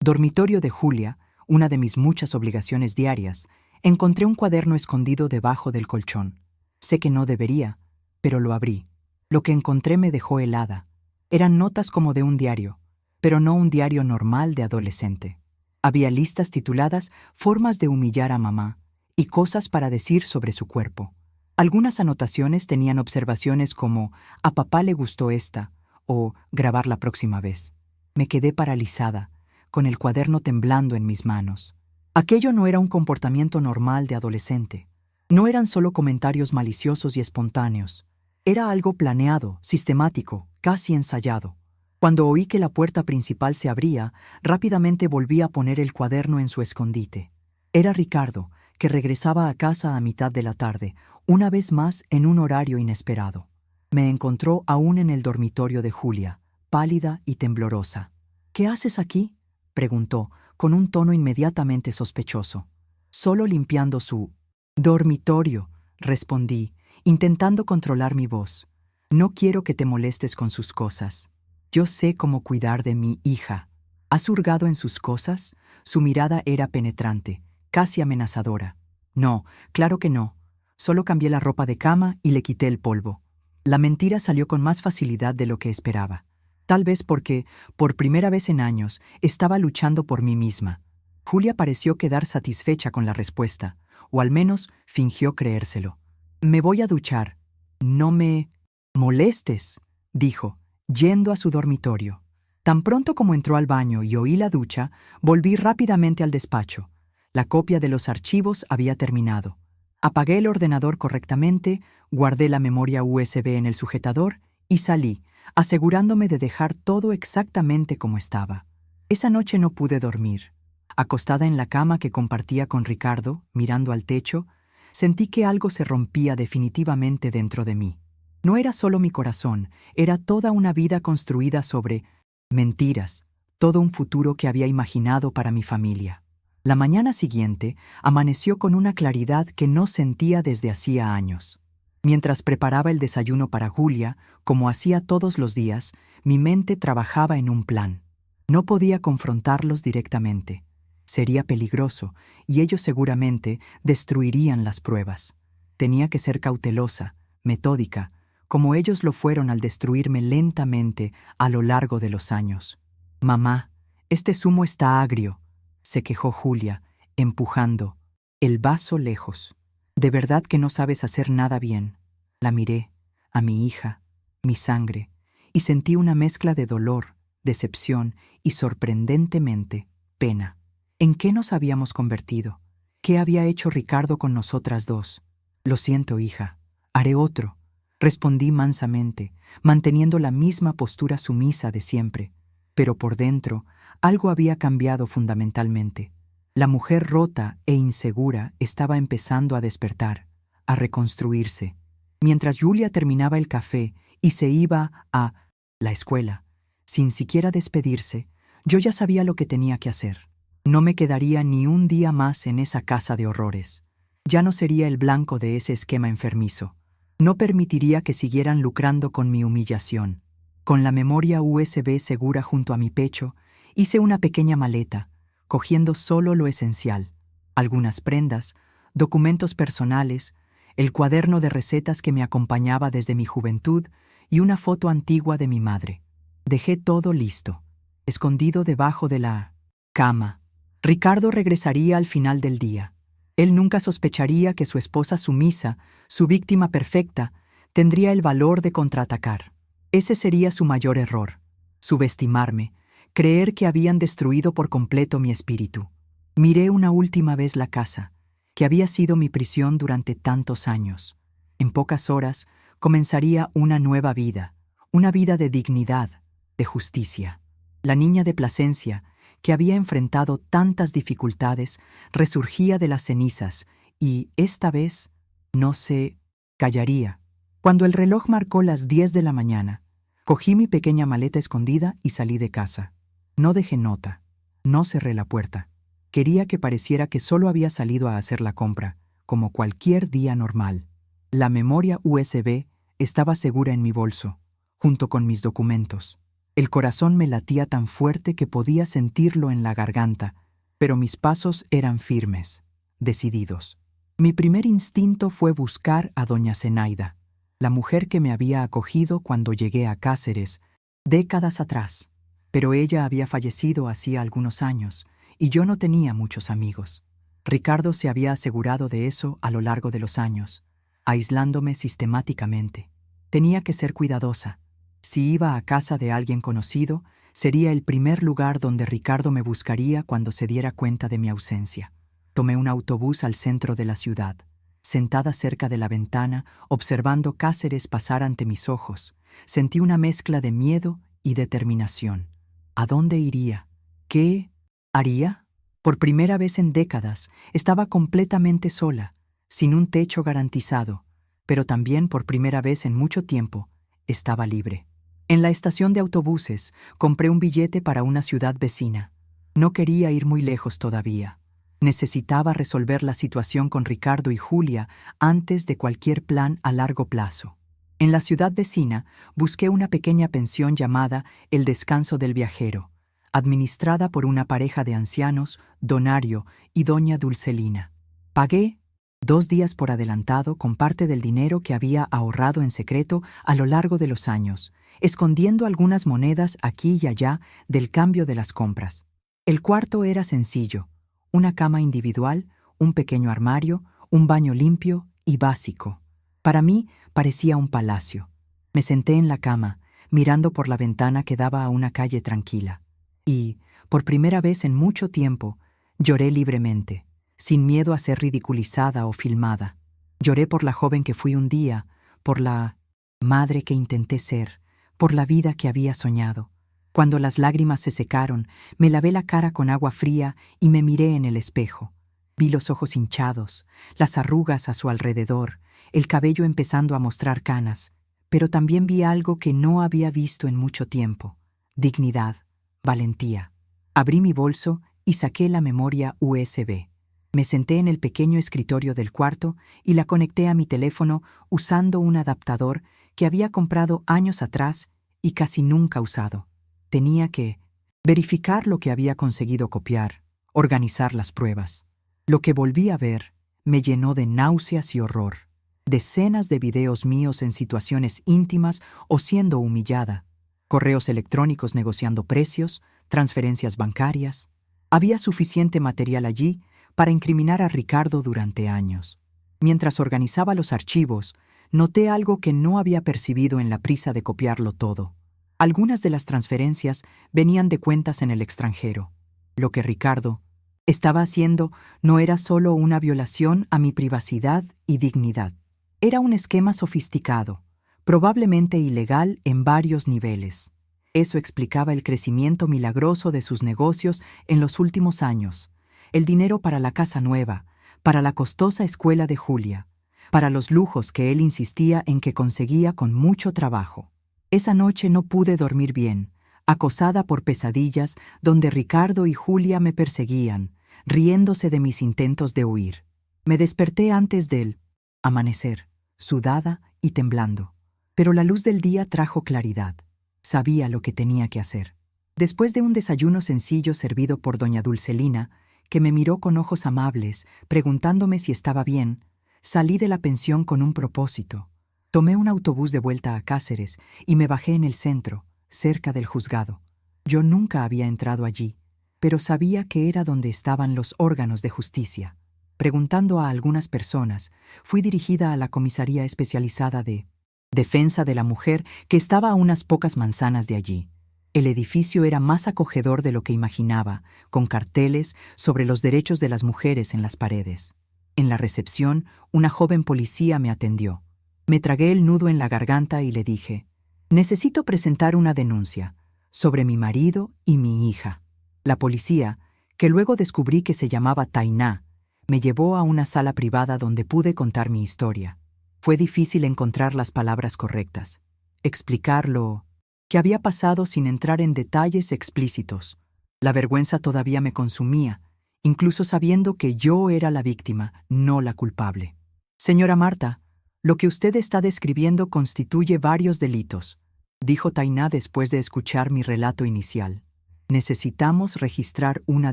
dormitorio de Julia, una de mis muchas obligaciones diarias, encontré un cuaderno escondido debajo del colchón. Sé que no debería, pero lo abrí. Lo que encontré me dejó helada. Eran notas como de un diario, pero no un diario normal de adolescente. Había listas tituladas «Formas de humillar a mamá» y cosas para decir sobre su cuerpo. Algunas anotaciones tenían observaciones como «A papá le gustó esta» o «Grabar la próxima vez». Me quedé paralizada, con el cuaderno temblando en mis manos. Aquello no era un comportamiento normal de adolescente. No eran solo comentarios maliciosos y espontáneos. Era algo planeado, sistemático, casi ensayado. Cuando oí que la puerta principal se abría, rápidamente volví a poner el cuaderno en su escondite. Era Ricardo, que regresaba a casa a mitad de la tarde, una vez más en un horario inesperado. Me encontró aún en el dormitorio de Julia, pálida y temblorosa. «¿Qué haces aquí?», preguntó, con un tono inmediatamente sospechoso. «Solo limpiando su dormitorio», respondí, intentando controlar mi voz. «No quiero que te molestes con sus cosas. Yo sé cómo cuidar de mi hija». «¿Has hurgado en sus cosas?». Su mirada era penetrante, casi amenazadora. «No, claro que no. Solo cambié la ropa de cama y le quité el polvo». La mentira salió con más facilidad de lo que esperaba. Tal vez porque, por primera vez en años, estaba luchando por mí misma. Julia pareció quedar satisfecha con la respuesta, o al menos fingió creérselo. «Me voy a duchar». «No me molestes», dijo, yendo a su dormitorio. Tan pronto como entró al baño y oí la ducha, volví rápidamente al despacho. La copia de los archivos había terminado. Apagué el ordenador correctamente, guardé la memoria USB en el sujetador y salí, asegurándome de dejar todo exactamente como estaba. Esa noche no pude dormir. Acostada en la cama que compartía con Ricardo, mirando al techo, sentí que algo se rompía definitivamente dentro de mí. No era solo mi corazón, era toda una vida construida sobre mentiras, todo un futuro que había imaginado para mi familia. La mañana siguiente amaneció con una claridad que no sentía desde hacía años. Mientras preparaba el desayuno para Julia, como hacía todos los días, mi mente trabajaba en un plan. No podía confrontarlos directamente. Sería peligroso, y ellos seguramente destruirían las pruebas. Tenía que ser cautelosa, metódica, como ellos lo fueron al destruirme lentamente a lo largo de los años. «Mamá, este zumo está agrio», se quejó Julia, empujando el vaso lejos. «De verdad que no sabes hacer nada bien». La miré, a mi hija, mi sangre, y sentí una mezcla de dolor, decepción y, sorprendentemente, pena. ¿En qué nos habíamos convertido? ¿Qué había hecho Ricardo con nosotras dos? «Lo siento, hija. Haré otro», respondí mansamente, manteniendo la misma postura sumisa de siempre. Pero por dentro, algo había cambiado fundamentalmente. La mujer rota e insegura estaba empezando a despertar, a reconstruirse. Mientras Julia terminaba el café y se iba a la escuela, sin siquiera despedirse, yo ya sabía lo que tenía que hacer. No me quedaría ni un día más en esa casa de horrores. Ya no sería el blanco de ese esquema enfermizo. No permitiría que siguieran lucrando con mi humillación. Con la memoria USB segura junto a mi pecho, hice una pequeña maleta, cogiendo solo lo esencial: algunas prendas, documentos personales, el cuaderno de recetas que me acompañaba desde mi juventud y una foto antigua de mi madre. Dejé todo listo, escondido debajo de la cama. Ricardo regresaría al final del día. Él nunca sospecharía que su esposa sumisa, su víctima perfecta, tendría el valor de contraatacar. Ese sería su mayor error: subestimarme, creer que habían destruido por completo mi espíritu. Miré una última vez la casa, que había sido mi prisión durante tantos años. En pocas horas comenzaría una nueva vida, una vida de dignidad, de justicia. La niña de Plasencia, que había enfrentado tantas dificultades, resurgía de las cenizas y, esta vez, no se callaría. Cuando el reloj marcó las 10 de la mañana, cogí mi pequeña maleta escondida y salí de casa. No dejé nota, no cerré la puerta. Quería que pareciera que solo había salido a hacer la compra, como cualquier día normal. La memoria USB estaba segura en mi bolso, junto con mis documentos. El corazón me latía tan fuerte que podía sentirlo en la garganta, pero mis pasos eran firmes, decididos. Mi primer instinto fue buscar a doña Zenaida, la mujer que me había acogido cuando llegué a Cáceres, décadas atrás. Pero ella había fallecido hacía algunos años, y yo no tenía muchos amigos. Ricardo se había asegurado de eso a lo largo de los años, aislándome sistemáticamente. Tenía que ser cuidadosa. Si iba a casa de alguien conocido, sería el primer lugar donde Ricardo me buscaría cuando se diera cuenta de mi ausencia. Tomé un autobús al centro de la ciudad. Sentada cerca de la ventana, observando Cáceres pasar ante mis ojos, sentí una mezcla de miedo y determinación. ¿A dónde iría? ¿Qué haría? Por primera vez en décadas, estaba completamente sola, sin un techo garantizado, pero también por primera vez en mucho tiempo, estaba libre. En la estación de autobuses, compré un billete para una ciudad vecina. No quería ir muy lejos todavía. Necesitaba resolver la situación con Ricardo y Julia antes de cualquier plan a largo plazo. En la ciudad vecina, busqué una pequeña pensión llamada El Descanso del Viajero, administrada por una pareja de ancianos, don Ario y doña Dulcelina. Pagué 2 días por adelantado con parte del dinero que había ahorrado en secreto a lo largo de los años, escondiendo algunas monedas aquí y allá del cambio de las compras. El cuarto era sencillo: una cama individual, un pequeño armario, un baño limpio y básico. Para mí parecía un palacio. Me senté en la cama, mirando por la ventana que daba a una calle tranquila. Y, por primera vez en mucho tiempo, lloré libremente, sin miedo a ser ridiculizada o filmada. Lloré por la joven que fui un día, por la madre que intenté ser, por la vida que había soñado. Cuando las lágrimas se secaron, me lavé la cara con agua fría y me miré en el espejo. Vi los ojos hinchados, las arrugas a su alrededor, el cabello empezando a mostrar canas, pero también vi algo que no había visto en mucho tiempo: dignidad, valentía. Abrí mi bolso y saqué la memoria USB. Me senté en el pequeño escritorio del cuarto y la conecté a mi teléfono usando un adaptador que había comprado años atrás y casi nunca usado. Tenía que verificar lo que había conseguido copiar, organizar las pruebas. Lo que volví a ver me llenó de náuseas y horror. Decenas de videos míos en situaciones íntimas o siendo humillada. Correos electrónicos negociando precios, transferencias bancarias. Había suficiente material allí para incriminar a Ricardo durante años. Mientras organizaba los archivos, noté algo que no había percibido en la prisa de copiarlo todo. Algunas de las transferencias venían de cuentas en el extranjero. Lo que Ricardo estaba haciendo no era solo una violación a mi privacidad y dignidad. Era un esquema sofisticado, probablemente ilegal en varios niveles. Eso explicaba el crecimiento milagroso de sus negocios en los últimos años, el dinero para la casa nueva, para la costosa escuela de Julia, para los lujos que él insistía en que conseguía con mucho trabajo. Esa noche no pude dormir bien, acosada por pesadillas donde Ricardo y Julia me perseguían, riéndose de mis intentos de huir. Me desperté antes del amanecer, sudada y temblando. Pero la luz del día trajo claridad. Sabía lo que tenía que hacer. Después de un desayuno sencillo servido por doña Dulcelina, que me miró con ojos amables, preguntándome si estaba bien, salí de la pensión con un propósito. Tomé un autobús de vuelta a Cáceres y me bajé en el centro, cerca del juzgado. Yo nunca había entrado allí, pero sabía que era donde estaban los órganos de justicia. Preguntando a algunas personas, fui dirigida a la comisaría especializada de Defensa de la Mujer, que estaba a unas pocas manzanas de allí. El edificio era más acogedor de lo que imaginaba, con carteles sobre los derechos de las mujeres en las paredes. En la recepción, una joven policía me atendió. Me tragué el nudo en la garganta y le dije: «Necesito presentar una denuncia sobre mi marido y mi hija». La policía, que luego descubrí que se llamaba Tainá, me llevó a una sala privada donde pude contar mi historia. Fue difícil encontrar las palabras correctas, explicar lo que había pasado sin entrar en detalles explícitos. La vergüenza todavía me consumía, incluso sabiendo que yo era la víctima, no la culpable. «Señora Marta, lo que usted está describiendo constituye varios delitos», dijo Tainá después de escuchar mi relato inicial. «Necesitamos registrar una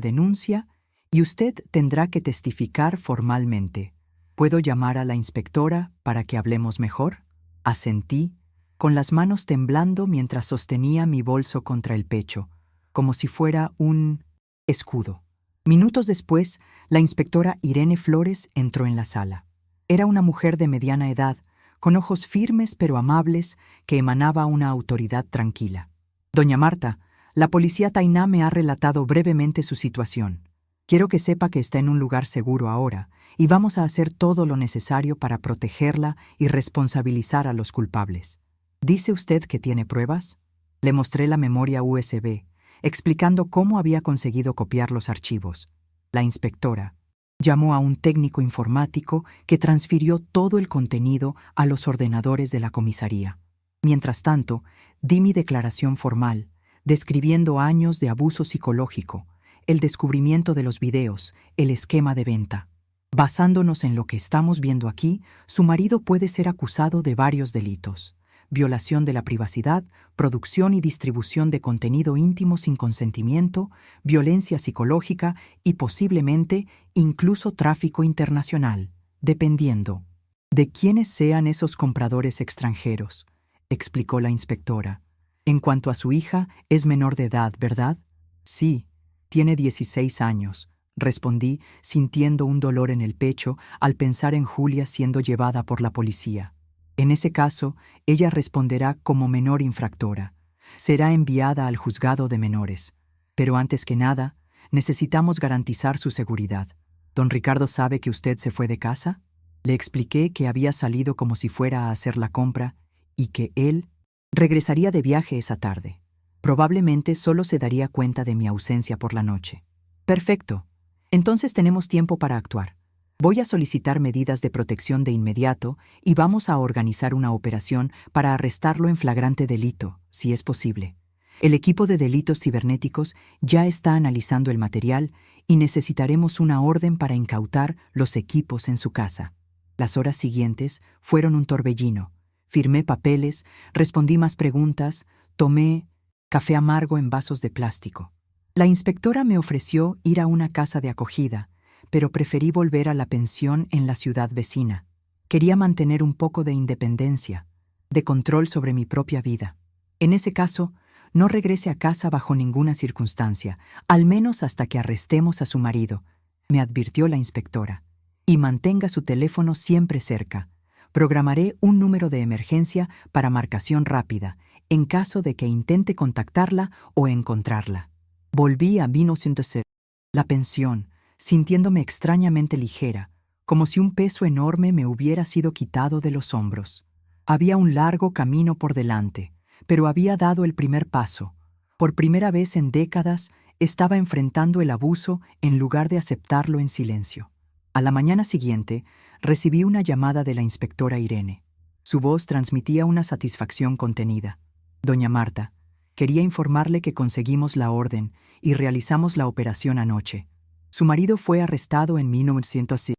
denuncia y usted tendrá que testificar formalmente. ¿Puedo llamar a la inspectora para que hablemos mejor?». Asentí, con las manos temblando mientras sostenía mi bolso contra el pecho, como si fuera un escudo. Minutos después, la inspectora Irene Flores entró en la sala. Era una mujer de mediana edad, con ojos firmes pero amables, que emanaba una autoridad tranquila. «Doña Marta, la policía Tainá me ha relatado brevemente su situación. Quiero que sepa que está en un lugar seguro ahora, y vamos a hacer todo lo necesario para protegerla y responsabilizar a los culpables. ¿Dice usted que tiene pruebas?». Le mostré la memoria USB, explicando cómo había conseguido copiar los archivos. La inspectora llamó a un técnico informático que transfirió todo el contenido a los ordenadores de la comisaría. Mientras tanto, di mi declaración formal, describiendo años de abuso psicológico, el descubrimiento de los videos, el esquema de venta. Basándonos en lo que estamos viendo aquí, su marido puede ser acusado de varios delitos: violación de la privacidad, producción y distribución de contenido íntimo sin consentimiento, violencia psicológica y posiblemente incluso tráfico internacional, dependiendo de quiénes sean esos compradores extranjeros, explicó la inspectora. En cuanto a su hija, es menor de edad, ¿verdad? Sí, tiene 16 años, respondí, sintiendo un dolor en el pecho al pensar en Julia siendo llevada por la policía. En ese caso, ella responderá como menor infractora. Será enviada al juzgado de menores. Pero antes que nada, necesitamos garantizar su seguridad. ¿Don Ricardo sabe que usted se fue de casa? Le expliqué que había salido como si fuera a hacer la compra y que él regresaría de viaje esa tarde. Probablemente solo se daría cuenta de mi ausencia por la noche. Perfecto. Entonces tenemos tiempo para actuar. Voy a solicitar medidas de protección de inmediato y vamos a organizar una operación para arrestarlo en flagrante delito, si es posible. El equipo de delitos cibernéticos ya está analizando el material y necesitaremos una orden para incautar los equipos en su casa. Las horas siguientes fueron un torbellino. Firmé papeles, respondí más preguntas, tomé café amargo en vasos de plástico. La inspectora me ofreció ir a una casa de acogida, pero preferí volver a la pensión en la ciudad vecina. Quería mantener un poco de independencia, de control sobre mi propia vida. En ese caso, no regrese a casa bajo ninguna circunstancia, al menos hasta que arrestemos a su marido, me advirtió la inspectora. Y mantenga su teléfono siempre cerca. Programaré un número de emergencia para marcación rápida, en caso de que intente contactarla o encontrarla. Volví a 1900, la pensión, sintiéndome extrañamente ligera, como si un peso enorme me hubiera sido quitado de los hombros. Había un largo camino por delante, pero había dado el primer paso. Por primera vez en décadas, estaba enfrentando el abuso en lugar de aceptarlo en silencio. A la mañana siguiente, recibí una llamada de la inspectora Irene. Su voz transmitía una satisfacción contenida. Doña Marta, quería informarle que conseguimos la orden y realizamos la operación anoche. Su marido fue arrestado en 1900.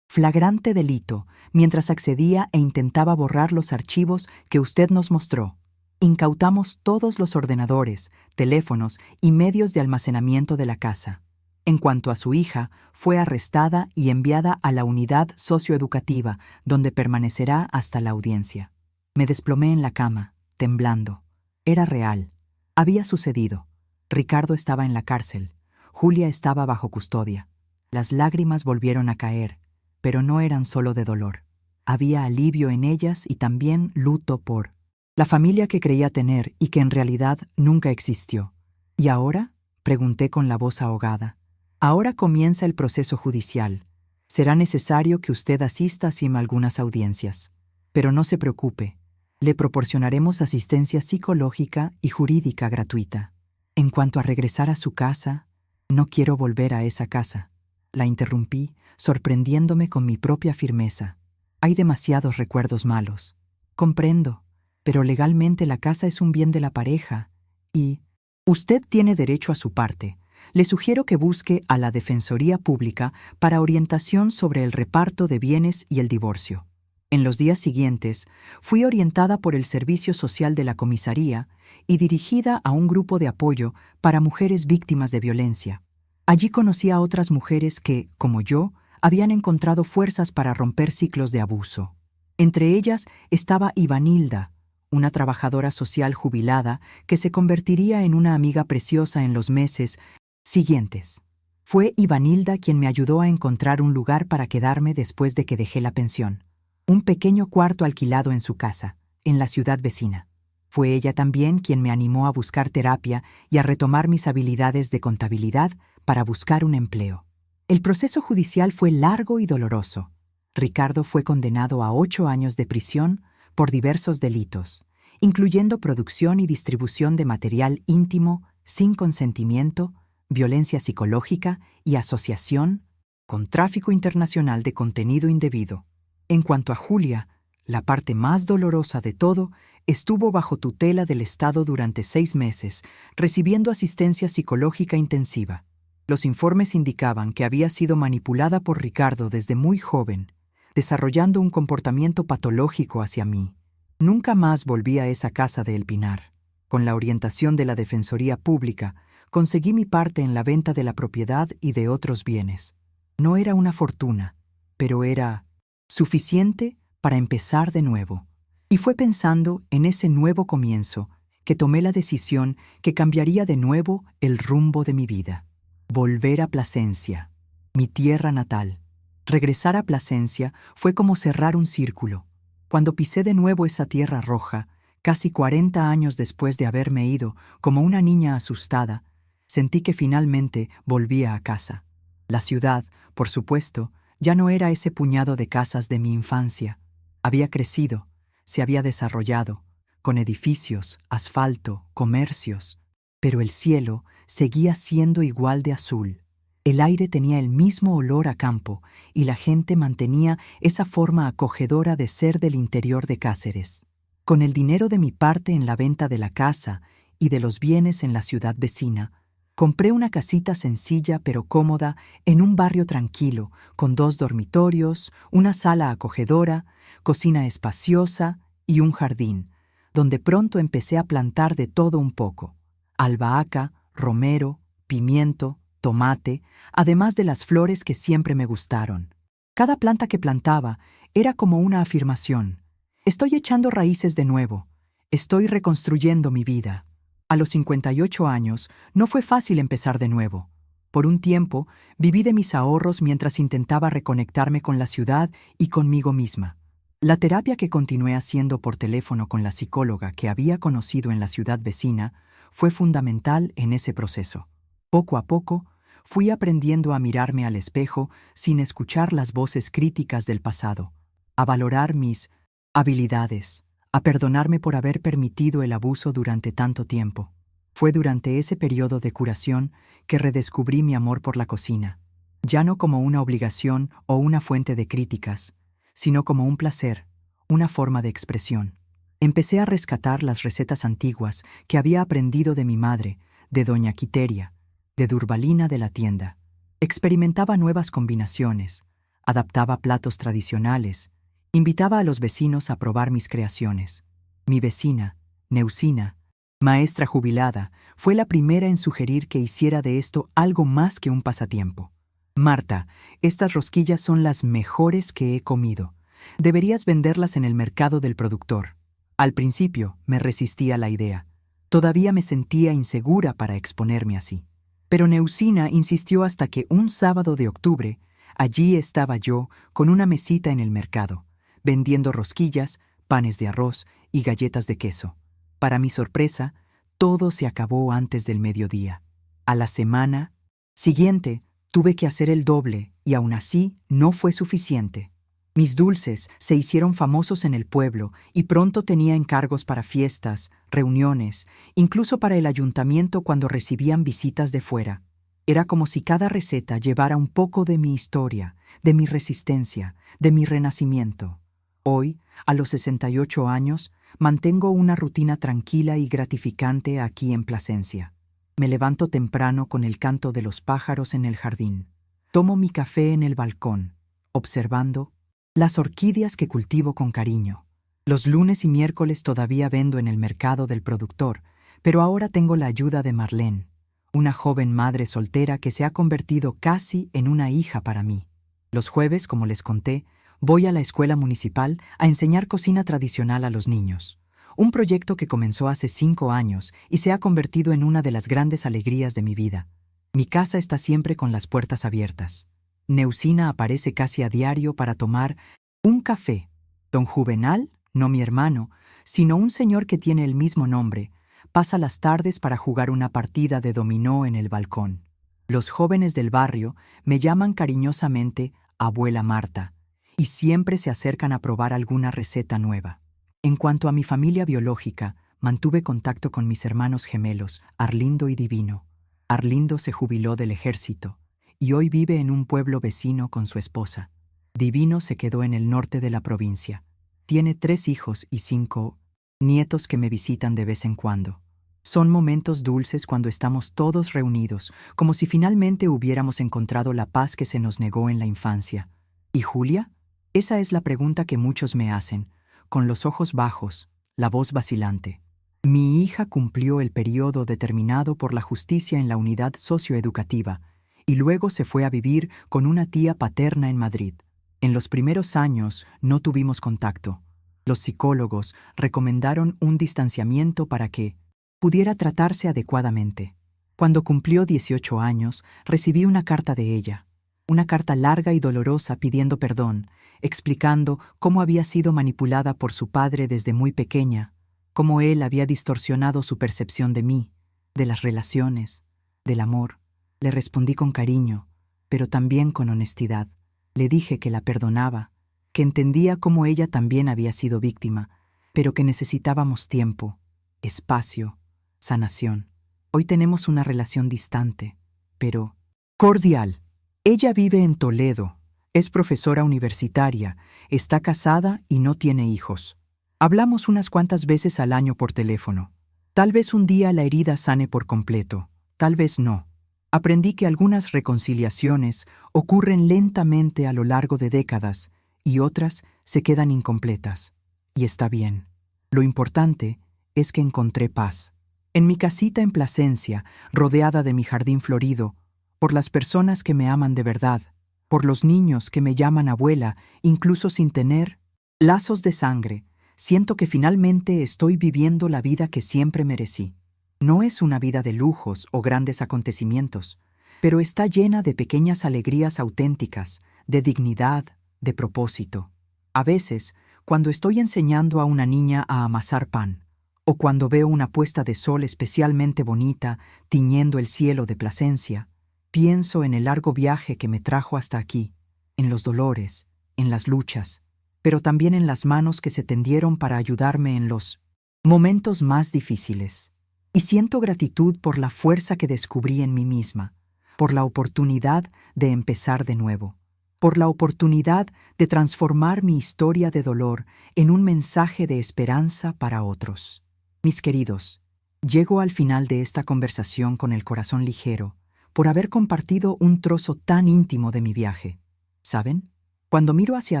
Flagrante delito, mientras accedía e intentaba borrar los archivos que usted nos mostró. Incautamos todos los ordenadores, teléfonos y medios de almacenamiento de la casa. En cuanto a su hija, fue arrestada y enviada a la unidad socioeducativa, donde permanecerá hasta la audiencia. Me desplomé en la cama, temblando. Era real. Había sucedido. Ricardo estaba en la cárcel. Julia estaba bajo custodia. Las lágrimas volvieron a caer, pero no eran solo de dolor. Había alivio en ellas y también luto por la familia que creía tener y que en realidad nunca existió. ¿Y ahora?, pregunté con la voz ahogada. Ahora comienza el proceso judicial. Será necesario que usted asista a algunas audiencias. Pero no se preocupe. Le proporcionaremos asistencia psicológica y jurídica gratuita. En cuanto a regresar a su casa, no quiero volver a esa casa. La interrumpí, sorprendiéndome con mi propia firmeza. Hay demasiados recuerdos malos. Comprendo, pero legalmente la casa es un bien de la pareja y usted tiene derecho a su parte. Le sugiero que busque a la Defensoría Pública para orientación sobre el reparto de bienes y el divorcio. En los días siguientes, fui orientada por el Servicio Social de la Comisaría y dirigida a un grupo de apoyo para mujeres víctimas de violencia. Allí conocí a otras mujeres que, como yo, habían encontrado fuerzas para romper ciclos de abuso. Entre ellas estaba Ivanilda, una trabajadora social jubilada que se convertiría en una amiga preciosa en los meses siguientes. Fue Ivanilda quien me ayudó a encontrar un lugar para quedarme después de que dejé la pensión. Un pequeño cuarto alquilado en su casa, en la ciudad vecina. Fue ella también quien me animó a buscar terapia y a retomar mis habilidades de contabilidad para buscar un empleo. El proceso judicial fue largo y doloroso. Ricardo fue condenado a 8 años de prisión por diversos delitos, incluyendo producción y distribución de material íntimo sin consentimiento, violencia psicológica y asociación con tráfico internacional de contenido indebido. En cuanto a Julia, la parte más dolorosa de todo, estuvo bajo tutela del Estado durante 6 meses, recibiendo asistencia psicológica intensiva. Los informes indicaban que había sido manipulada por Ricardo desde muy joven, desarrollando un comportamiento patológico hacia mí. Nunca más volví a esa casa de El Pinar. Con la orientación de la Defensoría Pública, conseguí mi parte en la venta de la propiedad y de otros bienes. No era una fortuna, pero era suficiente para empezar de nuevo. Y fue pensando en ese nuevo comienzo que tomé la decisión que cambiaría de nuevo el rumbo de mi vida. Volver a Plasencia, mi tierra natal. Regresar a Plasencia fue como cerrar un círculo. Cuando pisé de nuevo esa tierra roja, casi 40 años después de haberme ido, como una niña asustada, sentí que finalmente volvía a casa. La ciudad, por supuesto, ya no era ese puñado de casas de mi infancia. Había crecido, se había desarrollado, con edificios, asfalto, comercios, pero el cielo seguía siendo igual de azul. El aire tenía el mismo olor a campo y la gente mantenía esa forma acogedora de ser del interior de Cáceres. Con el dinero de mi parte en la venta de la casa y de los bienes en la ciudad vecina, Compré una casita sencilla pero cómoda en un barrio tranquilo, con 2 dormitorios, una sala acogedora, cocina espaciosa y un jardín, donde pronto empecé a plantar de todo un poco: albahaca, romero, pimiento, tomate, además de las flores que siempre me gustaron. Cada planta que plantaba era como una afirmación: estoy echando raíces de nuevo, estoy reconstruyendo mi vida. A los 58 años no fue fácil empezar de nuevo. Por un tiempo viví de mis ahorros mientras intentaba reconectarme con la ciudad y conmigo misma. La terapia que continué haciendo por teléfono con la psicóloga que había conocido en la ciudad vecina fue fundamental en ese proceso. Poco a poco fui aprendiendo a mirarme al espejo sin escuchar las voces críticas del pasado, a valorar mis habilidades, a perdonarme por haber permitido el abuso durante tanto tiempo. Fue durante ese periodo de curación que redescubrí mi amor por la cocina, ya no como una obligación o una fuente de críticas, sino como un placer, una forma de expresión. Empecé a rescatar las recetas antiguas que había aprendido de mi madre, de doña Quiteria, de Durbalina de la tienda. Experimentaba nuevas combinaciones, adaptaba platos tradicionales, invitaba a los vecinos a probar mis creaciones. Mi vecina, Neusina, maestra jubilada, fue la primera en sugerir que hiciera de esto algo más que un pasatiempo. Marta, estas rosquillas son las mejores que he comido. Deberías venderlas en el mercado del productor. Al principio me resistía a la idea. Todavía me sentía insegura para exponerme así. Pero Neusina insistió hasta que un sábado de octubre, allí estaba yo con una mesita en el mercado, vendiendo rosquillas, panes de arroz y galletas de queso. Para mi sorpresa, todo se acabó antes del mediodía. A la semana siguiente tuve que hacer el doble y aún así no fue suficiente. Mis dulces se hicieron famosos en el pueblo y pronto tenía encargos para fiestas, reuniones, incluso para el ayuntamiento cuando recibían visitas de fuera. Era como si cada receta llevara un poco de mi historia, de mi resistencia, de mi renacimiento. Hoy, a los 68 años, mantengo una rutina tranquila y gratificante aquí en Plasencia. Me levanto temprano con el canto de los pájaros en el jardín. Tomo mi café en el balcón, observando las orquídeas que cultivo con cariño. Los lunes y miércoles todavía vendo en el mercado del productor, pero ahora tengo la ayuda de Marlene, una joven madre soltera que se ha convertido casi en una hija para mí. Los jueves, como les conté, voy a la escuela municipal a enseñar cocina tradicional a los niños. Un proyecto que comenzó hace 5 años y se ha convertido en una de las grandes alegrías de mi vida. Mi casa está siempre con las puertas abiertas. Neusina aparece casi a diario para tomar un café. Don Juvenal, no mi hermano, sino un señor que tiene el mismo nombre, pasa las tardes para jugar una partida de dominó en el balcón. Los jóvenes del barrio me llaman cariñosamente Abuela Marta, y siempre se acercan a probar alguna receta nueva. En cuanto a mi familia biológica, mantuve contacto con mis hermanos gemelos, Arlindo y Divino. Arlindo se jubiló del ejército y hoy vive en un pueblo vecino con su esposa. Divino se quedó en el norte de la provincia. Tiene 3 hijos y 5 nietos que me visitan de vez en cuando. Son momentos dulces cuando estamos todos reunidos, como si finalmente hubiéramos encontrado la paz que se nos negó en la infancia. ¿Y Julia? Esa es la pregunta que muchos me hacen, con los ojos bajos, la voz vacilante. Mi hija cumplió el periodo determinado por la justicia en la unidad socioeducativa y luego se fue a vivir con una tía paterna en Madrid. En los primeros años no tuvimos contacto. Los psicólogos recomendaron un distanciamiento para que pudiera tratarse adecuadamente. Cuando cumplió 18 años, recibí una carta de ella. Una carta larga y dolorosa pidiendo perdón, explicando cómo había sido manipulada por su padre desde muy pequeña, cómo él había distorsionado su percepción de mí, de las relaciones, del amor. Le respondí con cariño, pero también con honestidad. Le dije que la perdonaba, que entendía cómo ella también había sido víctima, pero que necesitábamos tiempo, espacio, sanación. Hoy tenemos una relación distante, pero cordial. Ella vive en Toledo, es profesora universitaria, está casada y no tiene hijos. Hablamos unas cuantas veces al año por teléfono. Tal vez un día la herida sane por completo, tal vez no. Aprendí que algunas reconciliaciones ocurren lentamente a lo largo de décadas y otras se quedan incompletas. Y está bien. Lo importante es que encontré paz. En mi casita en Plasencia, rodeada de mi jardín florido, por las personas que me aman de verdad, por los niños que me llaman abuela, incluso sin tener lazos de sangre, siento que finalmente estoy viviendo la vida que siempre merecí. No es una vida de lujos o grandes acontecimientos, pero está llena de pequeñas alegrías auténticas, de dignidad, de propósito. A veces, cuando estoy enseñando a una niña a amasar pan, o cuando veo una puesta de sol especialmente bonita tiñendo el cielo de Plasencia, pienso en el largo viaje que me trajo hasta aquí, en los dolores, en las luchas, pero también en las manos que se tendieron para ayudarme en los momentos más difíciles. Y siento gratitud por la fuerza que descubrí en mí misma, por la oportunidad de empezar de nuevo, por la oportunidad de transformar mi historia de dolor en un mensaje de esperanza para otros. Mis queridos, llego al final de esta conversación con el corazón ligero por haber compartido un trozo tan íntimo de mi viaje. ¿Saben? Cuando miro hacia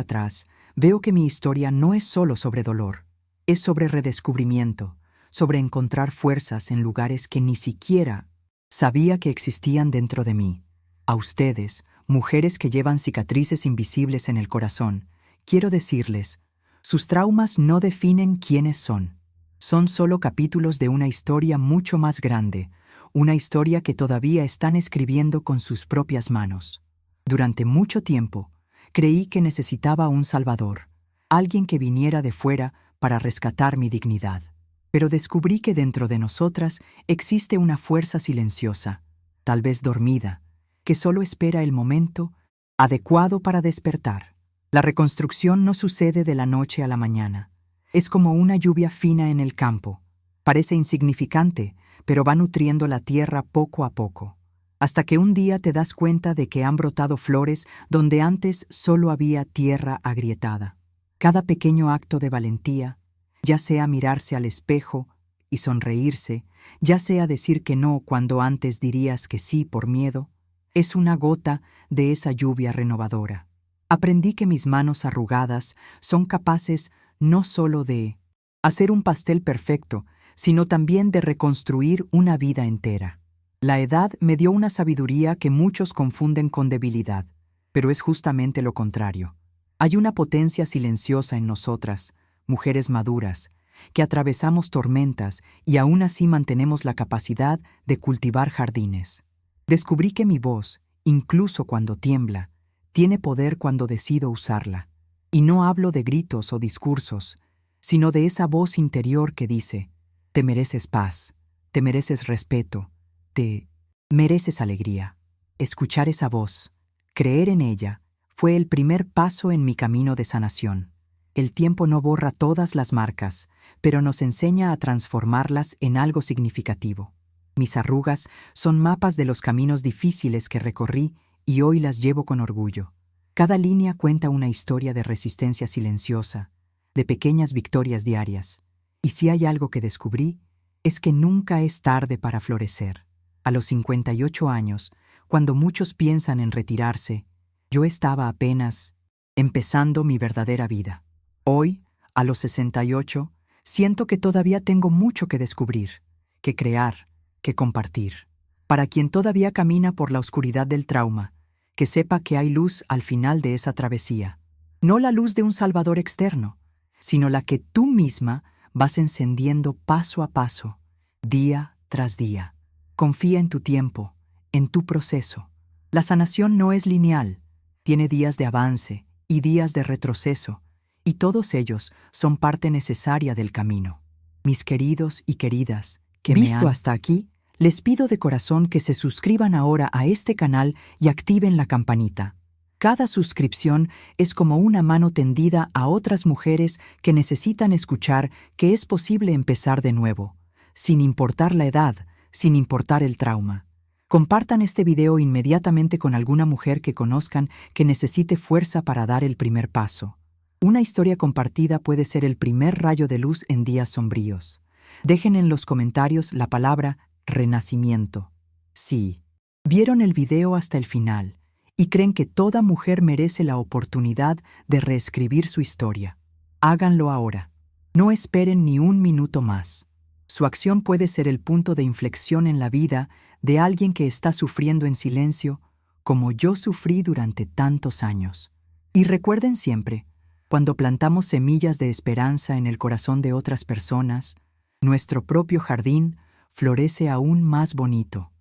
atrás, veo que mi historia no es solo sobre dolor, es sobre redescubrimiento, sobre encontrar fuerzas en lugares que ni siquiera sabía que existían dentro de mí. A ustedes, mujeres que llevan cicatrices invisibles en el corazón, quiero decirles, sus traumas no definen quiénes son. Son solo capítulos de una historia mucho más grande, una historia que todavía están escribiendo con sus propias manos. Durante mucho tiempo, creí que necesitaba un salvador, alguien que viniera de fuera para rescatar mi dignidad. Pero descubrí que dentro de nosotras existe una fuerza silenciosa, tal vez dormida, que solo espera el momento adecuado para despertar. La reconstrucción no sucede de la noche a la mañana. Es como una lluvia fina en el campo. Parece insignificante, pero va nutriendo la tierra poco a poco, hasta que un día te das cuenta de que han brotado flores donde antes solo había tierra agrietada. Cada pequeño acto de valentía, ya sea mirarse al espejo y sonreírse, ya sea decir que no cuando antes dirías que sí por miedo, es una gota de esa lluvia renovadora. Aprendí que mis manos arrugadas son capaces no solo de hacer un pastel perfecto, sino también de reconstruir una vida entera. La edad me dio una sabiduría que muchos confunden con debilidad, pero es justamente lo contrario. Hay una potencia silenciosa en nosotras, mujeres maduras, que atravesamos tormentas y aún así mantenemos la capacidad de cultivar jardines. Descubrí que mi voz, incluso cuando tiembla, tiene poder cuando decido usarla. Y no hablo de gritos o discursos, sino de esa voz interior que dice, te mereces paz, te mereces respeto, te mereces alegría. Escuchar esa voz, creer en ella, fue el primer paso en mi camino de sanación. El tiempo no borra todas las marcas, pero nos enseña a transformarlas en algo significativo. Mis arrugas son mapas de los caminos difíciles que recorrí y hoy las llevo con orgullo. Cada línea cuenta una historia de resistencia silenciosa, de pequeñas victorias diarias. Y si hay algo que descubrí, es que nunca es tarde para florecer. A los 58 años, cuando muchos piensan en retirarse, yo estaba apenas empezando mi verdadera vida. Hoy, a los 68, siento que todavía tengo mucho que descubrir, que crear, que compartir. Para quien todavía camina por la oscuridad del trauma, que sepa que hay luz al final de esa travesía. No la luz de un salvador externo, sino la que tú misma vas encendiendo paso a paso, día tras día. Confía en tu tiempo, en tu proceso. La sanación no es lineal, tiene días de avance y días de retroceso, y todos ellos son parte necesaria del camino. Mis queridos y queridas, que visto hasta aquí, les pido de corazón que se suscriban ahora a este canal y activen la campanita. Cada suscripción es como una mano tendida a otras mujeres que necesitan escuchar que es posible empezar de nuevo, sin importar la edad, sin importar el trauma. Compartan este video inmediatamente con alguna mujer que conozcan que necesite fuerza para dar el primer paso. Una historia compartida puede ser el primer rayo de luz en días sombríos. Dejen en los comentarios la palabra renacimiento. Sí, Vieron el video hasta el final y creen que toda mujer merece la oportunidad de reescribir su historia. Háganlo ahora. No esperen ni un minuto más. Su acción puede ser el punto de inflexión en la vida de alguien que está sufriendo en silencio, como yo sufrí durante tantos años. Y recuerden siempre, cuando plantamos semillas de esperanza en el corazón de otras personas, nuestro propio jardín florece aún más bonito.